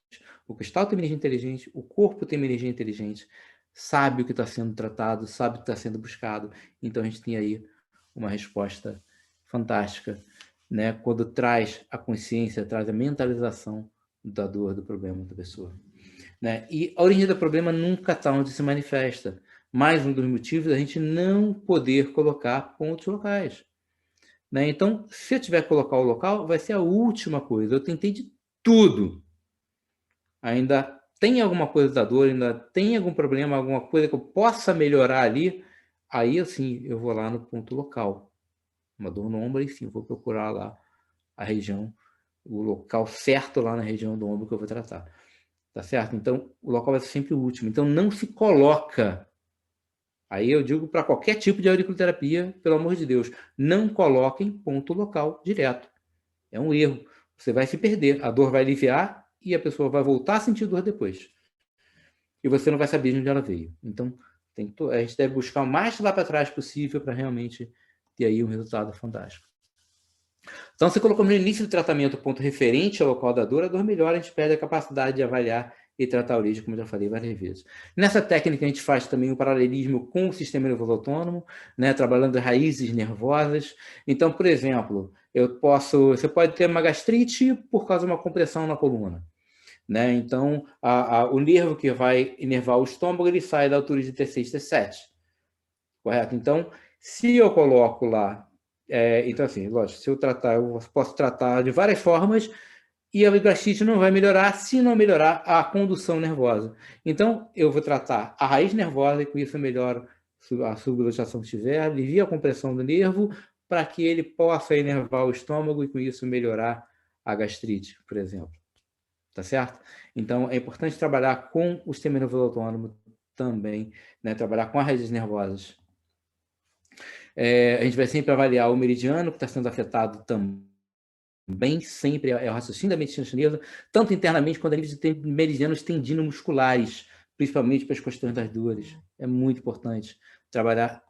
O cristal tem uma energia inteligente, o corpo tem uma energia inteligente, sabe o que está sendo tratado, sabe o que está sendo buscado. Então, a gente tem aí uma resposta fantástica, né? Quando traz a consciência, traz a mentalização da dor, do problema da pessoa. Né? E a origem do problema nunca está onde se manifesta. Mais um dos motivos da gente não poder colocar pontos locais. Né? Então, se eu tiver que colocar o local, vai ser a última coisa. Eu tentei de tudo. Ainda tem alguma coisa da dor, ainda tem algum problema, alguma coisa que eu possa melhorar ali, aí, assim, eu vou lá no ponto local. Uma dor no ombro, enfim, vou procurar lá a região, o local certo lá na região do ombro que eu vou tratar. Tá certo? Então, o local vai ser sempre o último. Então, não se coloca. Aí eu digo para qualquer tipo de auriculoterapia, pelo amor de Deus, não coloquem ponto local direto. É um erro. Você vai se perder. A dor vai aliviar e a pessoa vai voltar a sentir dor depois. E você não vai saber de onde ela veio. Então, a gente deve buscar o mais lá para trás possível para realmente ter aí um resultado fantástico. Então, você colocou no início do tratamento o ponto referente ao local da dor, a dor melhora, a gente perde a capacidade de avaliar e tratar a origem, como eu já falei várias vezes. Nessa técnica, a gente faz também um paralelismo com o sistema nervoso autônomo, né, trabalhando raízes nervosas. Então, por exemplo, você pode ter uma gastrite por causa de uma compressão na coluna. Né? Então, o nervo que vai inervar o estômago, ele sai da altura de T6, T7. Correto? Então, se eu coloco lá... então, assim, lógico, se eu posso tratar de várias formas e a gastrite não vai melhorar se não melhorar a condução nervosa. Então, eu vou tratar a raiz nervosa e com isso eu melhoro a subluxação que tiver, alivia a compressão do nervo para que ele possa inervar o estômago e com isso melhorar a gastrite, por exemplo. Tá certo? Então, é importante trabalhar com o sistema nervoso autônomo também, né? Trabalhar com as raízes nervosas. A gente vai sempre avaliar o meridiano que está sendo afetado também, sempre é o raciocínio da medicina chinesa, tanto internamente quanto a nível de meridianos tendinomusculares, principalmente para as questões das dores. É muito importante trabalhar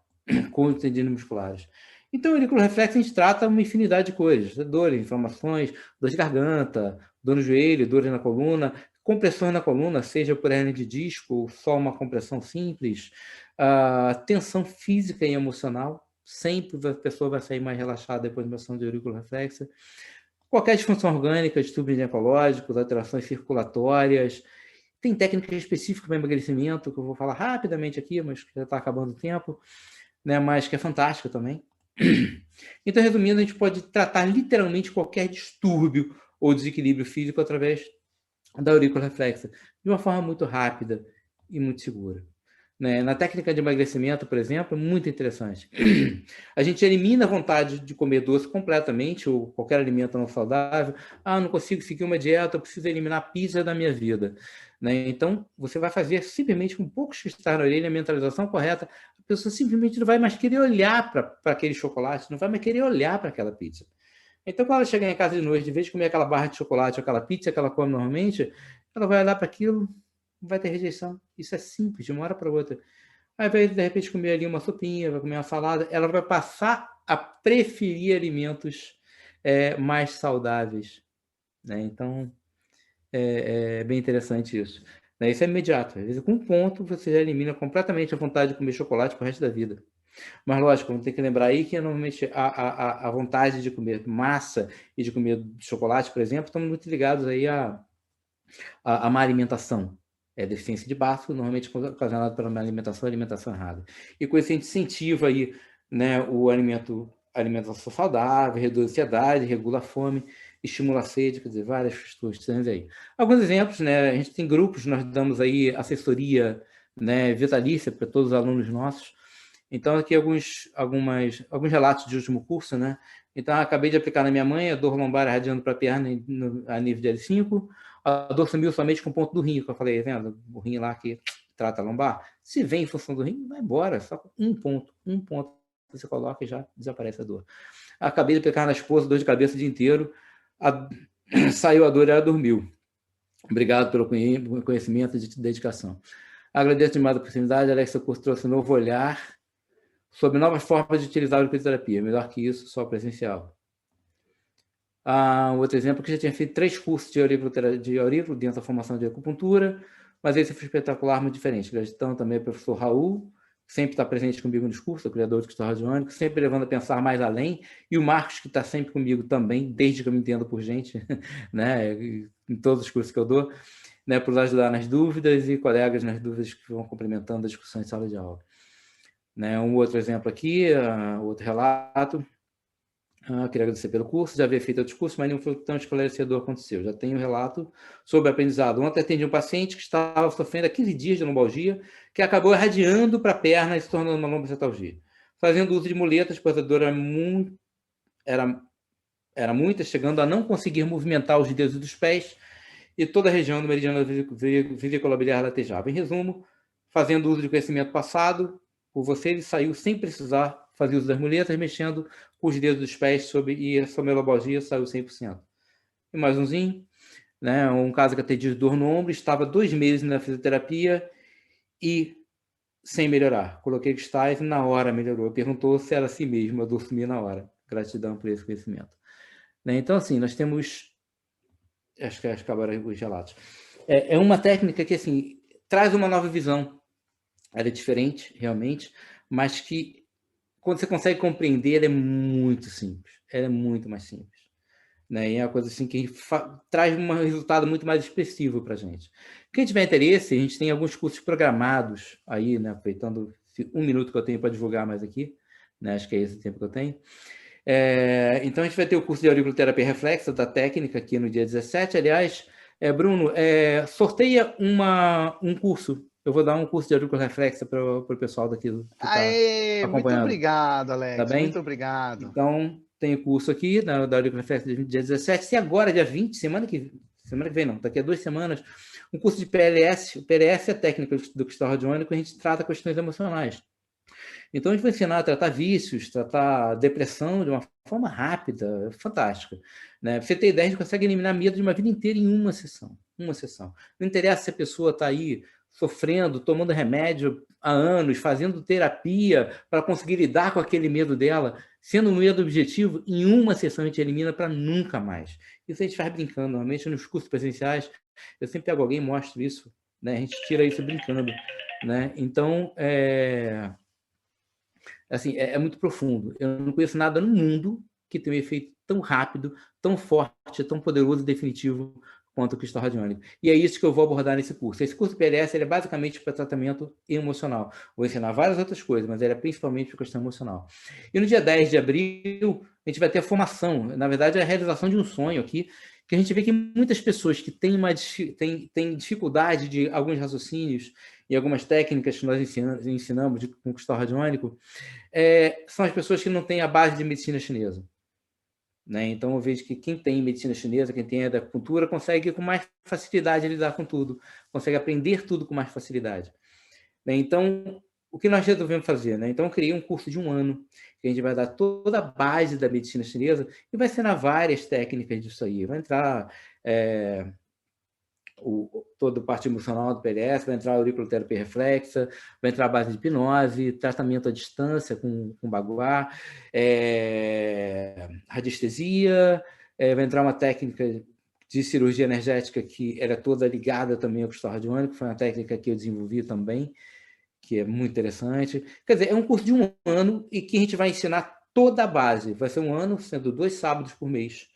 com os tendinomusculares. Então, o auricular reflexo a gente trata uma infinidade de coisas, dores, inflamações, dor de garganta, dor no joelho, dores na coluna, compressões na coluna, seja por hernia de disco ou só uma compressão simples, tensão física e emocional, sempre a pessoa vai sair mais relaxada depois de uma ação de auricular reflexa, qualquer disfunção orgânica, distúrbios ginecológicos, alterações circulatórias. Tem técnica específica para emagrecimento, que eu vou falar rapidamente aqui, mas que já está acabando o tempo, né? Mas que é fantástica também. Então, resumindo, a gente pode tratar literalmente qualquer distúrbio ou desequilíbrio físico através da aurícula reflexa, de uma forma muito rápida e muito segura. Né? Na técnica de emagrecimento, por exemplo, é muito interessante. A gente elimina a vontade de comer doce completamente, ou qualquer alimento não saudável. Não consigo seguir uma dieta, eu preciso eliminar a pizza da minha vida. Né? Então, você vai fazer simplesmente com poucos cristais na orelha, a mentalização correta, a pessoa simplesmente não vai mais querer olhar para aquele chocolate, não vai mais querer olhar para aquela pizza. Então, quando ela chegar em casa de noite, de vez de comer aquela barra de chocolate ou aquela pizza que ela come normalmente, ela vai olhar para aquilo, vai ter rejeição. Isso é simples, de uma hora para outra. Ao invés de repente comer ali uma sopinha, vai comer uma salada, ela vai passar a preferir alimentos mais saudáveis. Né? Então, é bem interessante isso. Né? Isso é imediato. Às vezes, com um ponto, você já elimina completamente a vontade de comer chocolate para o resto da vida. Mas, lógico, vamos ter que lembrar aí que, normalmente, a vontade de comer massa e de comer chocolate, por exemplo, estão muito ligados aí a má alimentação. Deficiência de básico, normalmente ocasionada por uma alimentação errada. E com isso a gente incentiva aí, né, alimentação saudável, reduz a ansiedade, regula a fome, estimula a sede, quer dizer, várias questões aí. Alguns exemplos, né, a gente tem grupos, nós damos aí assessoria, né, vitalícia para todos os alunos nossos. Então, aqui alguns relatos de último curso, né? Então, acabei de aplicar na minha mãe, a dor lombar irradiando para a perna a nível de L5, a dor sumiu somente com o ponto do rim, que eu falei, vendo? O rim lá que trata a lombar. Se vem em função do rim, vai embora, só com um ponto você coloca e já desaparece a dor. Acabei de aplicar na esposa, dor de cabeça o dia inteiro, saiu a dor e ela dormiu. Obrigado pelo conhecimento e dedicação. Agradeço demais a oportunidade, Alex, seu curso trouxe um novo olhar sobre novas formas de utilizar a auriculoterapia. Melhor que isso, só presencial. Outro exemplo, que já tinha feito 3 cursos de aurículo dentro da formação de acupuntura, mas esse foi espetacular, muito diferente. Gratidão também ao professor Raul, que sempre está presente comigo nos cursos, o criador do cristal radiônico, sempre levando a pensar mais além, e o Marcos, que está sempre comigo também, desde que eu me entendo por gente, né, em todos os cursos que eu dou, né, por ajudar nas dúvidas e colegas nas dúvidas que vão complementando a discussão em sala de aula. Né, um outro exemplo aqui, outro relato. Queria agradecer pelo curso, já havia feito outros cursos, mas não foi tão esclarecedor quanto o seu. Já tenho um relato sobre aprendizado. Ontem atendi um paciente que estava sofrendo há 15 dias de lombalgia, que acabou irradiando para a perna e se tornando uma lombocetalgia. Fazendo uso de muletas, pois a dor era muita, chegando a não conseguir movimentar os dedos dos pés, e toda a região do meridiano vesiculobiliar latejava. Em resumo, fazendo uso de conhecimento passado, por você, ele saiu sem precisar fazer uso das muletas, mexendo com os dedos dos pés e a sua lombalgia saiu 100%. E mais umzinho, né? Um caso que atendi de dor no ombro, estava 2 meses na fisioterapia e sem melhorar. Coloquei cristais e na hora melhorou. Perguntou se era assim mesmo, eu sumi na hora. Gratidão por esse conhecimento. Né? Então, assim, nós temos... Acho que acabaram os relatos. É uma técnica que, assim, traz uma nova visão. Ela é diferente, realmente, mas que, quando você consegue compreender, ela é muito simples. Ela é muito mais simples. Né? E é uma coisa assim que traz um resultado muito mais expressivo para a gente. Quem tiver interesse, a gente tem alguns cursos programados aí, né? Aproveitando um minuto que eu tenho para divulgar mais aqui, né? Acho que é esse o tempo que eu tenho. Então, a gente vai ter o curso de auriculoterapia reflexa da técnica aqui no dia 17. Aliás, Bruno, sorteia um curso. Eu vou dar um curso de auriculoterapia reflexa para o pessoal daqui que está acompanhando. Muito obrigado, Tá Alex. bem? Muito obrigado. Então, tem o curso aqui da auriculoterapia reflexa dia 17. E agora, dia 20, semana que vem não, daqui a 2 semanas, um curso de PLS. O PLS é a técnica do cristal radiônico, a gente trata questões emocionais. Então, a gente vai ensinar a tratar vícios, tratar depressão de uma forma rápida, fantástica. Né? Pra você ter ideia, a gente consegue eliminar medo de uma vida inteira em uma sessão. Uma sessão. Não interessa se a pessoa está aí sofrendo, tomando remédio há anos, fazendo terapia para conseguir lidar com aquele medo dela, sendo um medo objetivo, em uma sessão a gente elimina para nunca mais. Isso a gente faz brincando. Normalmente, nos cursos presenciais, eu sempre pego alguém e mostro isso. Né? A gente tira isso brincando. Né? Então, assim, é muito profundo. Eu não conheço nada no mundo que tenha um efeito tão rápido, tão forte, tão poderoso e definitivo quanto o cristal radiônico. E é isso que eu vou abordar nesse curso. Esse curso PLS ele é basicamente para tratamento emocional. Vou ensinar várias outras coisas, mas ele é principalmente para questão emocional. E no dia 10 de abril, a gente vai ter a formação. Na verdade, é a realização de um sonho aqui, que a gente vê que muitas pessoas que têm dificuldade de alguns raciocínios e algumas técnicas que nós ensinamos com o cristal radiônico, são as pessoas que não têm a base de medicina chinesa. Né? Então, eu vejo que quem tem medicina chinesa, quem tem da acupuntura, consegue com mais facilidade lidar com tudo, consegue aprender tudo com mais facilidade. Né? Então, o que nós resolvemos fazer? Né? Então, eu criei um curso de 1 ano, que a gente vai dar toda a base da medicina chinesa e vai ensinar várias técnicas disso aí. Vai entrar toda a parte emocional do PLS, vai entrar a auriculoterapia reflexa, vai entrar a base de hipnose, tratamento à distância com baguá, radiestesia, vai entrar uma técnica de cirurgia energética que era toda ligada também ao cristal radiônico, foi uma técnica que eu desenvolvi também, que é muito interessante. Quer dizer, é um curso de 1 ano e que a gente vai ensinar toda a base. Vai ser 1 ano, sendo 2 sábados por mês.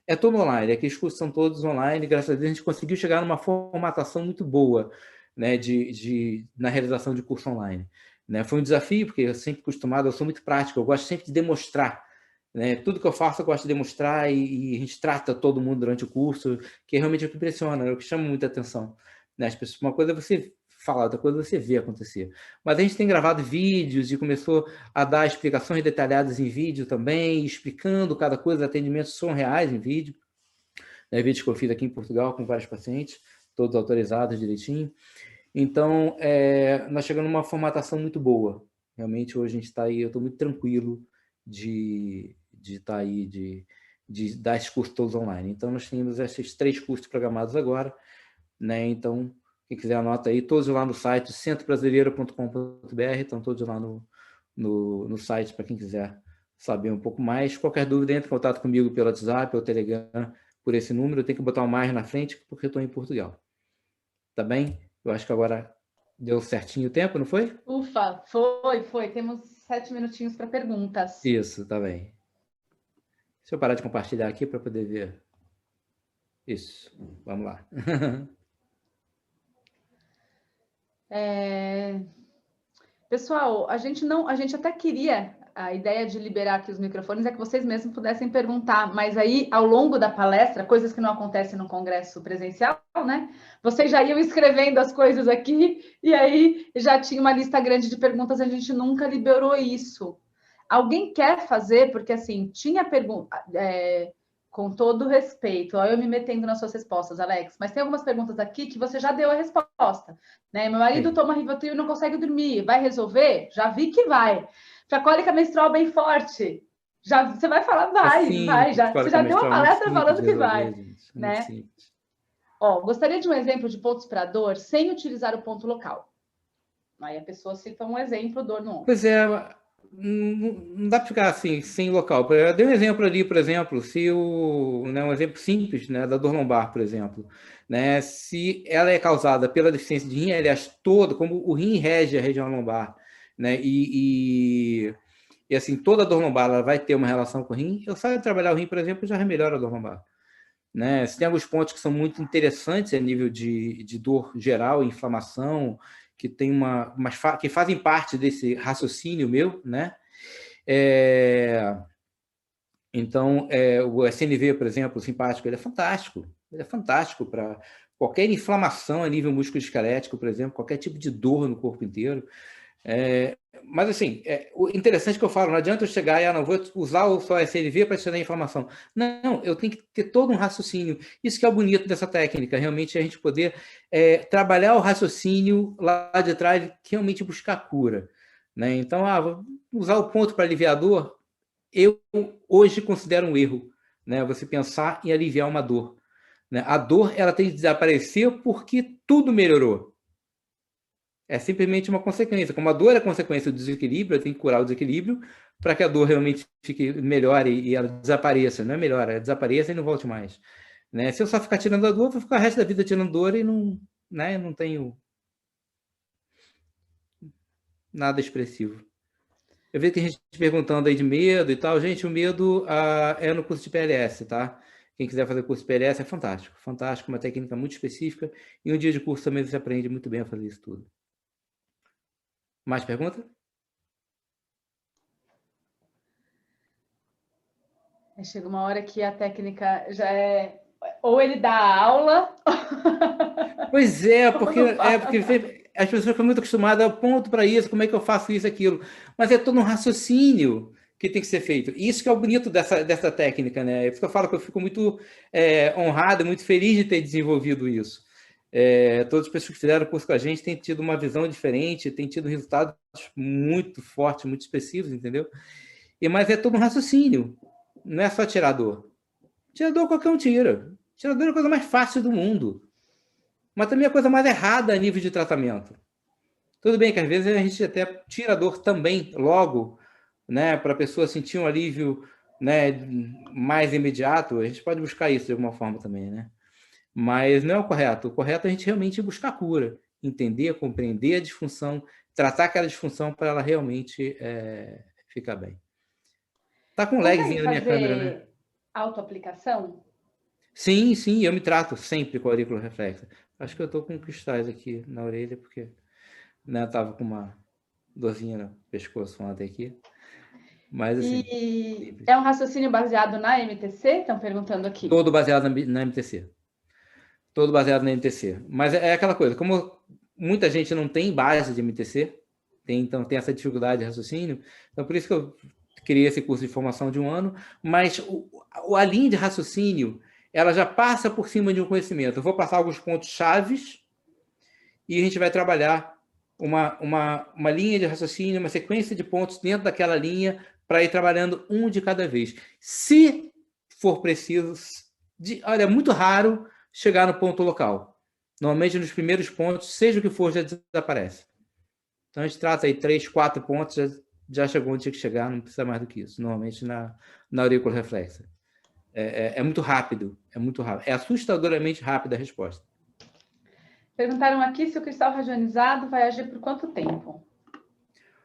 É todo online, aqui os cursos são todos online, graças a Deus a gente conseguiu chegar numa formatação muito boa, né, na realização de curso online. Né? Foi um desafio, porque eu sempre acostumado, eu sou muito prático, eu gosto sempre de demonstrar. Né? Tudo que eu faço eu gosto de demonstrar e a gente trata todo mundo durante o curso, que realmente é o que impressiona, é o que chama muita atenção. Né? As pessoas, uma coisa é você falar, outra coisa é você ver acontecer. Mas a gente tem gravado vídeos e começou a dar explicações detalhadas em vídeo também, explicando cada coisa, atendimentos são reais em vídeo. Né? Vídeos que eu fiz aqui em Portugal com vários pacientes, todos autorizados direitinho. Então, nós chegamos numa formatação muito boa. Realmente, hoje a gente está aí, eu estou muito tranquilo de estar aí, de dar esses cursos todos online. Então, nós temos esses 3 cursos programados agora. Né? Então, quem quiser anota aí, todos lá no site, centrobrasileiro.com.br, estão todos lá no site para quem quiser saber um pouco mais. Qualquer dúvida, entre em contato comigo pelo WhatsApp ou Telegram, por esse número. Eu tenho que botar o mais na frente, porque eu estou em Portugal. Tá bem? Eu acho que agora deu certinho o tempo, não foi? Ufa, foi. Temos 7 minutinhos para perguntas. Isso, tá bem. Deixa eu parar de compartilhar aqui para poder ver. Isso, vamos lá. Pessoal, a gente até queria, a ideia de liberar aqui os microfones é que vocês mesmos pudessem perguntar, mas aí, ao longo da palestra, coisas que não acontecem no congresso presencial, né? Vocês já iam escrevendo as coisas aqui, e aí já tinha uma lista grande de perguntas, a gente nunca liberou isso. Alguém quer fazer? Porque, assim, tinha pergunta... com todo respeito, eu me metendo nas suas respostas, Alex, mas tem algumas perguntas aqui que você já deu a resposta. Né? Meu marido toma Rivotril e não consegue dormir. Vai resolver? Já vi que vai. Para cólica menstrual bem forte. Você vai falar, vai. Você já deu uma palestra falando que vai. Né? Gostaria de um exemplo de pontos para dor sem utilizar o ponto local. Aí a pessoa cita um exemplo, dor no ombro. Pois é, não dá para ficar assim, sem local. Eu dei um exemplo ali, por exemplo, se um exemplo simples, né, da dor lombar, por exemplo, né, se ela é causada pela deficiência de rim, aliás, como o rim rege a região lombar, né, e assim, toda dor lombar ela vai ter uma relação com o rim, eu saio trabalhar o rim, por exemplo, já melhora a dor lombar. Né? Tem alguns pontos que são muito interessantes a nível de dor geral, inflamação, que tem que fazem parte desse raciocínio meu, né? Então, o SNV, por exemplo, o simpático, ele é fantástico para qualquer inflamação a nível musculoesquelético, por exemplo, qualquer tipo de dor no corpo inteiro. Mas, assim, o interessante que eu falo, não adianta eu chegar e não vou usar só SLV para tirar a inflamação. Não, eu tenho que ter todo um raciocínio. Isso que é o bonito dessa técnica, realmente a gente poder trabalhar o raciocínio lá de trás, realmente buscar cura. Né? Então, vou usar o ponto para aliviar a dor, eu hoje considero um erro, né? Você pensar em aliviar uma dor. Né? A dor ela tem que desaparecer porque tudo melhorou. É simplesmente uma consequência. Como a dor é consequência do desequilíbrio, eu tenho que curar o desequilíbrio para que a dor realmente fique melhor e ela desapareça. Não é melhor, ela desapareça e não volte mais. Né? Se eu só ficar tirando a dor, eu vou ficar o resto da vida tirando dor e não tenho nada expressivo. Eu vejo que tem gente perguntando aí de medo e tal. Gente, o medo é no curso de PLS, tá? Quem quiser fazer curso de PLS é fantástico. Fantástico, uma técnica muito específica. E um dia de curso também você aprende muito bem a fazer isso tudo. Mais pergunta? Chega uma hora que a técnica já é... Ou ele dá aula... Pois porque as pessoas ficam muito acostumadas ao ponto para isso, como é que eu faço isso, aquilo. Mas é todo um raciocínio que tem que ser feito. Isso que é o bonito dessa técnica, né? É por isso que eu falo que eu fico muito honrado, muito feliz de ter desenvolvido isso. Todas as pessoas que fizeram o curso com a gente têm tido uma visão diferente, têm tido resultados muito fortes, muito específicos, entendeu? Mas é todo um raciocínio. Não é só tirador. Tirador qualquer um tira. Tirador é a coisa mais fácil do mundo. Mas também é a coisa mais errada a nível de tratamento. Tudo bem que às vezes a gente até tira a dor também logo, né, para a pessoa sentir um alívio, né, mais imediato. A gente pode buscar isso de alguma forma também, né? Mas não é o correto. O correto é a gente realmente buscar a cura, entender, compreender a disfunção, tratar aquela disfunção para ela realmente ficar bem. Tá com lagzinho na minha câmera, né? Autoaplicação? Sim, eu me trato sempre com aurícula reflexa. Acho que eu tô com cristais aqui na orelha, porque né, eu tava com uma dorzinha no pescoço ontem aqui. Mas assim. E é um raciocínio baseado na MTC? Estão perguntando aqui. Todo baseado na MTC. Todo baseado na MTC. Mas é aquela coisa, como muita gente não tem base de MTC, então tem essa dificuldade de raciocínio, então por isso que eu criei esse curso de formação de 1 ano, mas a linha de raciocínio ela já passa por cima de um conhecimento. Eu vou passar alguns pontos chaves e a gente vai trabalhar uma linha de raciocínio, uma sequência de pontos dentro daquela linha para ir trabalhando um de cada vez. Se for preciso, olha, é muito raro chegar no ponto local. Normalmente, nos primeiros pontos, seja o que for, já desaparece. Então, a gente trata aí 3, 4 pontos, já chegou onde tinha que chegar, não precisa mais do que isso. Normalmente, na aurícula reflexa. É muito rápido, é assustadoramente rápida a resposta. Perguntaram aqui se o cristal radionizado vai agir por quanto tempo?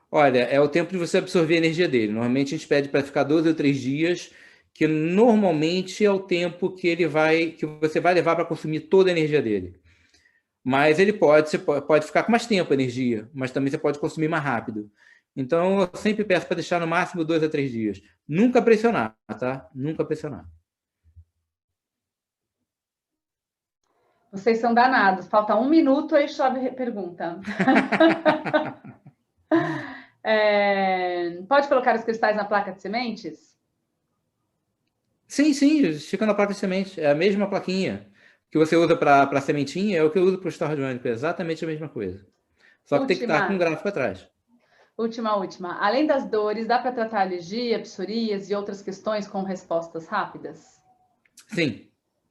Olha, é o tempo de você absorver a energia dele. Normalmente a gente pede para ficar 12 ou 3 dias, que normalmente é o tempo que você vai levar para consumir toda a energia dele. Mas você pode ficar com mais tempo a energia, mas também você pode consumir mais rápido. Então, eu sempre peço para deixar no máximo 2 a 3 dias. Nunca pressionar, tá? Nunca pressionar. Vocês são danados. Falta 1 minuto, aí chove pergunta. Pode colocar os cristais na placa de sementes? Sim, fica na placa de semente. É a mesma plaquinha que você usa para sementinha, é o que eu uso para o cristal radiônico. É exatamente a mesma coisa. Só que tem que estar com um gráfico atrás. Última. Além das dores, dá para tratar alergia, psorias e outras questões com respostas rápidas? Sim.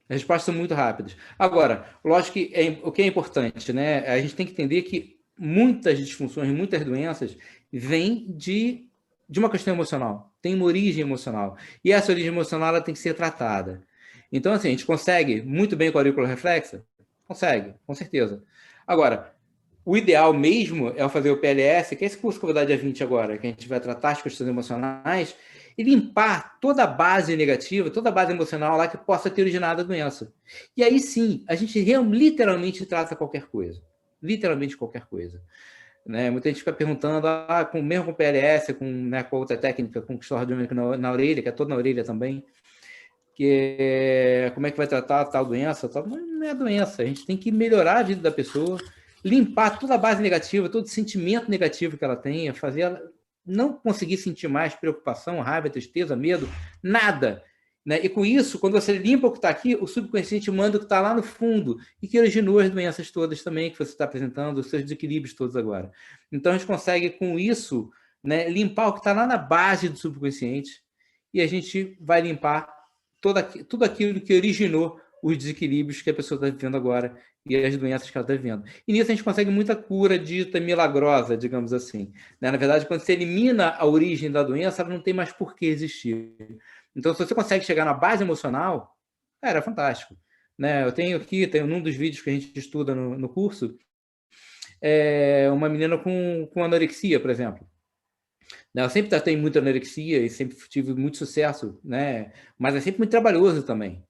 As respostas são muito rápidas. Agora, lógico que o que é importante, né? A gente tem que entender que muitas disfunções, muitas doenças, vêm de uma questão emocional. Tem uma origem emocional. E essa origem emocional ela tem que ser tratada. Então, assim, a gente consegue muito bem com a aurícula reflexa? Consegue, com certeza. Agora, o ideal mesmo é fazer o PLS, que é esse curso que eu vou dar dia 20 agora, que a gente vai tratar as questões emocionais e limpar toda a base negativa, toda a base emocional lá que possa ter originado a doença. E aí sim, a gente literalmente trata qualquer coisa. Literalmente qualquer coisa. Né? Muita gente fica perguntando, mesmo com PLS, né, com outra técnica, com cristal na orelha, que é toda na orelha também, como é que vai tratar tal doença? Tal? Não é doença, a gente tem que melhorar a vida da pessoa, limpar toda a base negativa, todo sentimento negativo que ela tenha, fazer ela não conseguir sentir mais preocupação, raiva, tristeza, medo, nada. Né? E com isso, quando você limpa o que está aqui, o subconsciente manda o que está lá no fundo e que originou as doenças todas também que você está apresentando, os seus desequilíbrios todos agora. Então, a gente consegue, com isso, né, limpar o que está lá na base do subconsciente e a gente vai limpar tudo aquilo que originou os desequilíbrios que a pessoa está vivendo agora e as doenças que ela está vivendo. E nisso a gente consegue muita cura dita milagrosa, digamos assim. Né? Na verdade, quando você elimina a origem da doença, ela não tem mais por que existir. Então, se você consegue chegar na base emocional, cara, é fantástico. Né? Eu tenho aqui, num dos vídeos que a gente estuda no curso, uma menina com anorexia, por exemplo. Eu sempre tratei muito anorexia e sempre tive muito sucesso, né? Mas é sempre muito trabalhoso também.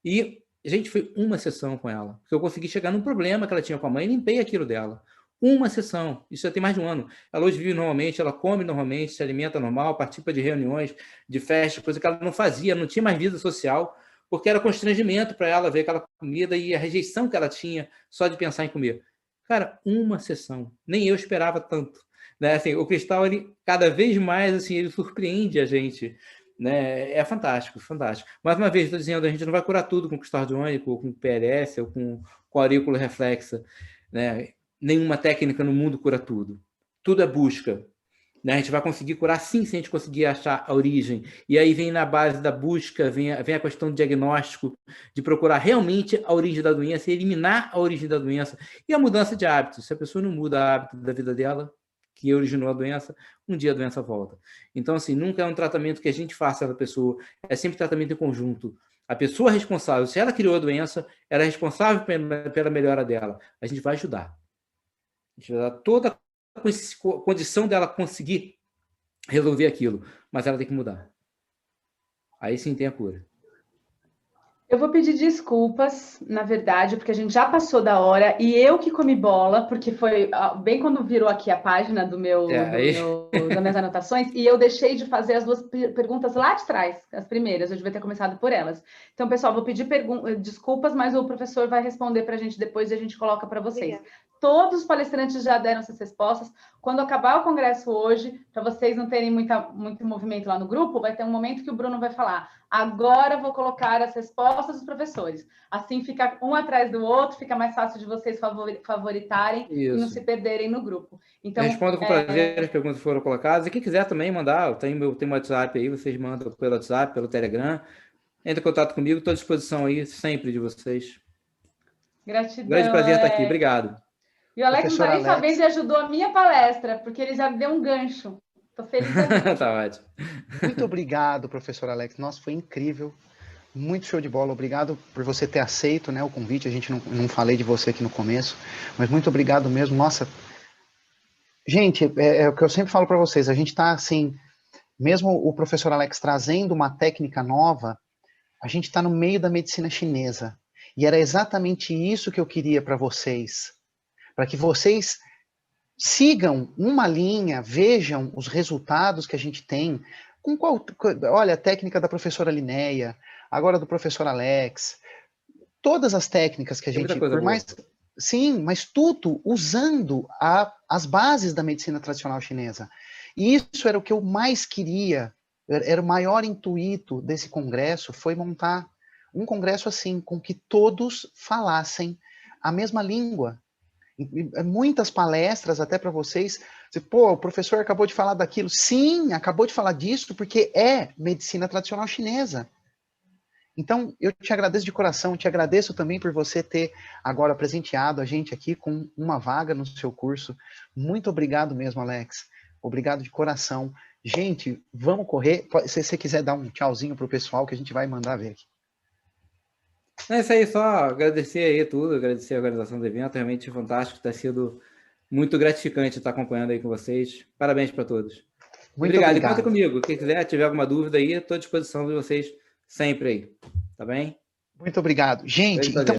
E a gente foi uma sessão com ela, porque eu consegui chegar num problema que ela tinha com a mãe e limpei aquilo dela. Uma sessão, isso já tem mais de um ano. Ela hoje vive normalmente, ela come normalmente, se alimenta normal, participa de reuniões, de festas, coisa que ela não fazia, não tinha mais vida social, porque era constrangimento para ela ver aquela comida e a rejeição que ela tinha só de pensar em comer. Cara, uma sessão, nem eu esperava tanto. Né? Assim, o cristal, ele, cada vez mais, assim, ele surpreende a gente. Né? É fantástico, fantástico. Mais uma vez, estou dizendo, a gente não vai curar tudo com cristal iônico, ou com PLS, ou com aurícula reflexa. Né? Nenhuma técnica no mundo cura tudo. Tudo é busca. Né? A gente vai conseguir curar sim se a gente conseguir achar a origem. E aí vem na base da busca, vem a questão do diagnóstico, de procurar realmente a origem da doença, e eliminar a origem da doença. E a mudança de hábitos. Se a pessoa não muda o hábito da vida dela, que originou a doença, um dia a doença volta. Então, assim, nunca é um tratamento que a gente faça da pessoa, é sempre tratamento em conjunto. A pessoa é responsável, se ela criou a doença, ela é responsável pela melhora dela. A gente vai ajudar. A gente vai dar toda a condição dela conseguir resolver aquilo, mas ela tem que mudar. Aí sim tem a cura. Eu vou pedir desculpas, na verdade, porque a gente já passou da hora e eu que comi bola, porque foi bem quando virou aqui a página das minhas anotações, e eu deixei de fazer as duas perguntas lá de trás, as primeiras, eu devia ter começado por elas. Então, pessoal, vou pedir desculpas, mas o professor vai responder para a gente depois e a gente coloca para vocês. Obrigada. Todos os palestrantes já deram essas respostas. Quando acabar o congresso hoje, para vocês não terem muito movimento lá no grupo, vai ter um momento que o Bruno vai falar: agora vou colocar as respostas dos professores. Assim fica um atrás do outro, fica mais fácil de vocês favoritarem e não se perderem no grupo. Então, eu respondo com prazer as perguntas que foram colocadas. E quem quiser também mandar, eu tenho meu WhatsApp aí, vocês mandam pelo WhatsApp, pelo Telegram. Entre em contato comigo, estou à disposição aí sempre de vocês. Gratidão. Grande prazer estar aqui. Obrigado. E o Alex não está nem sabendo e ajudou a minha palestra, porque ele já deu um gancho. Estou feliz. Tá ótimo. Muito obrigado, professor Alex. Nossa, foi incrível. Muito show de bola. Obrigado por você ter aceito, né, o convite. A gente não falei de você aqui no começo, mas muito obrigado mesmo. Nossa, gente, é o que eu sempre falo para vocês. A gente está assim, mesmo o professor Alex trazendo uma técnica nova, a gente está no meio da medicina chinesa. E era exatamente isso que eu queria para vocês. Para que vocês sigam uma linha, vejam os resultados que a gente tem. Olha, a técnica da professora Linéia, agora do professor Alex, todas as técnicas que a gente... Por mais, sim, mas tudo usando as bases da medicina tradicional chinesa. E isso era o que eu mais queria, era o maior intuito desse congresso, foi montar um congresso assim, com que todos falassem a mesma língua. Muitas palestras até para vocês, pô, o professor acabou de falar daquilo. Sim, acabou de falar disso porque é medicina tradicional chinesa. Então, eu te agradeço de coração, te agradeço também por você ter agora presenteado a gente aqui com uma vaga no seu curso. Muito obrigado mesmo, Alex. Obrigado de coração. Gente, vamos correr. Se você quiser dar um tchauzinho para o pessoal, que a gente vai mandar ver aqui. É isso aí, só agradecer aí tudo, agradecer a organização do evento, realmente fantástico, está sido muito gratificante estar acompanhando aí com vocês. Parabéns para todos. Muito obrigado. obrigado. E conta comigo. Quem quiser, tiver alguma dúvida aí, estou à disposição de vocês sempre aí. Tá bem? Muito obrigado. Gente, então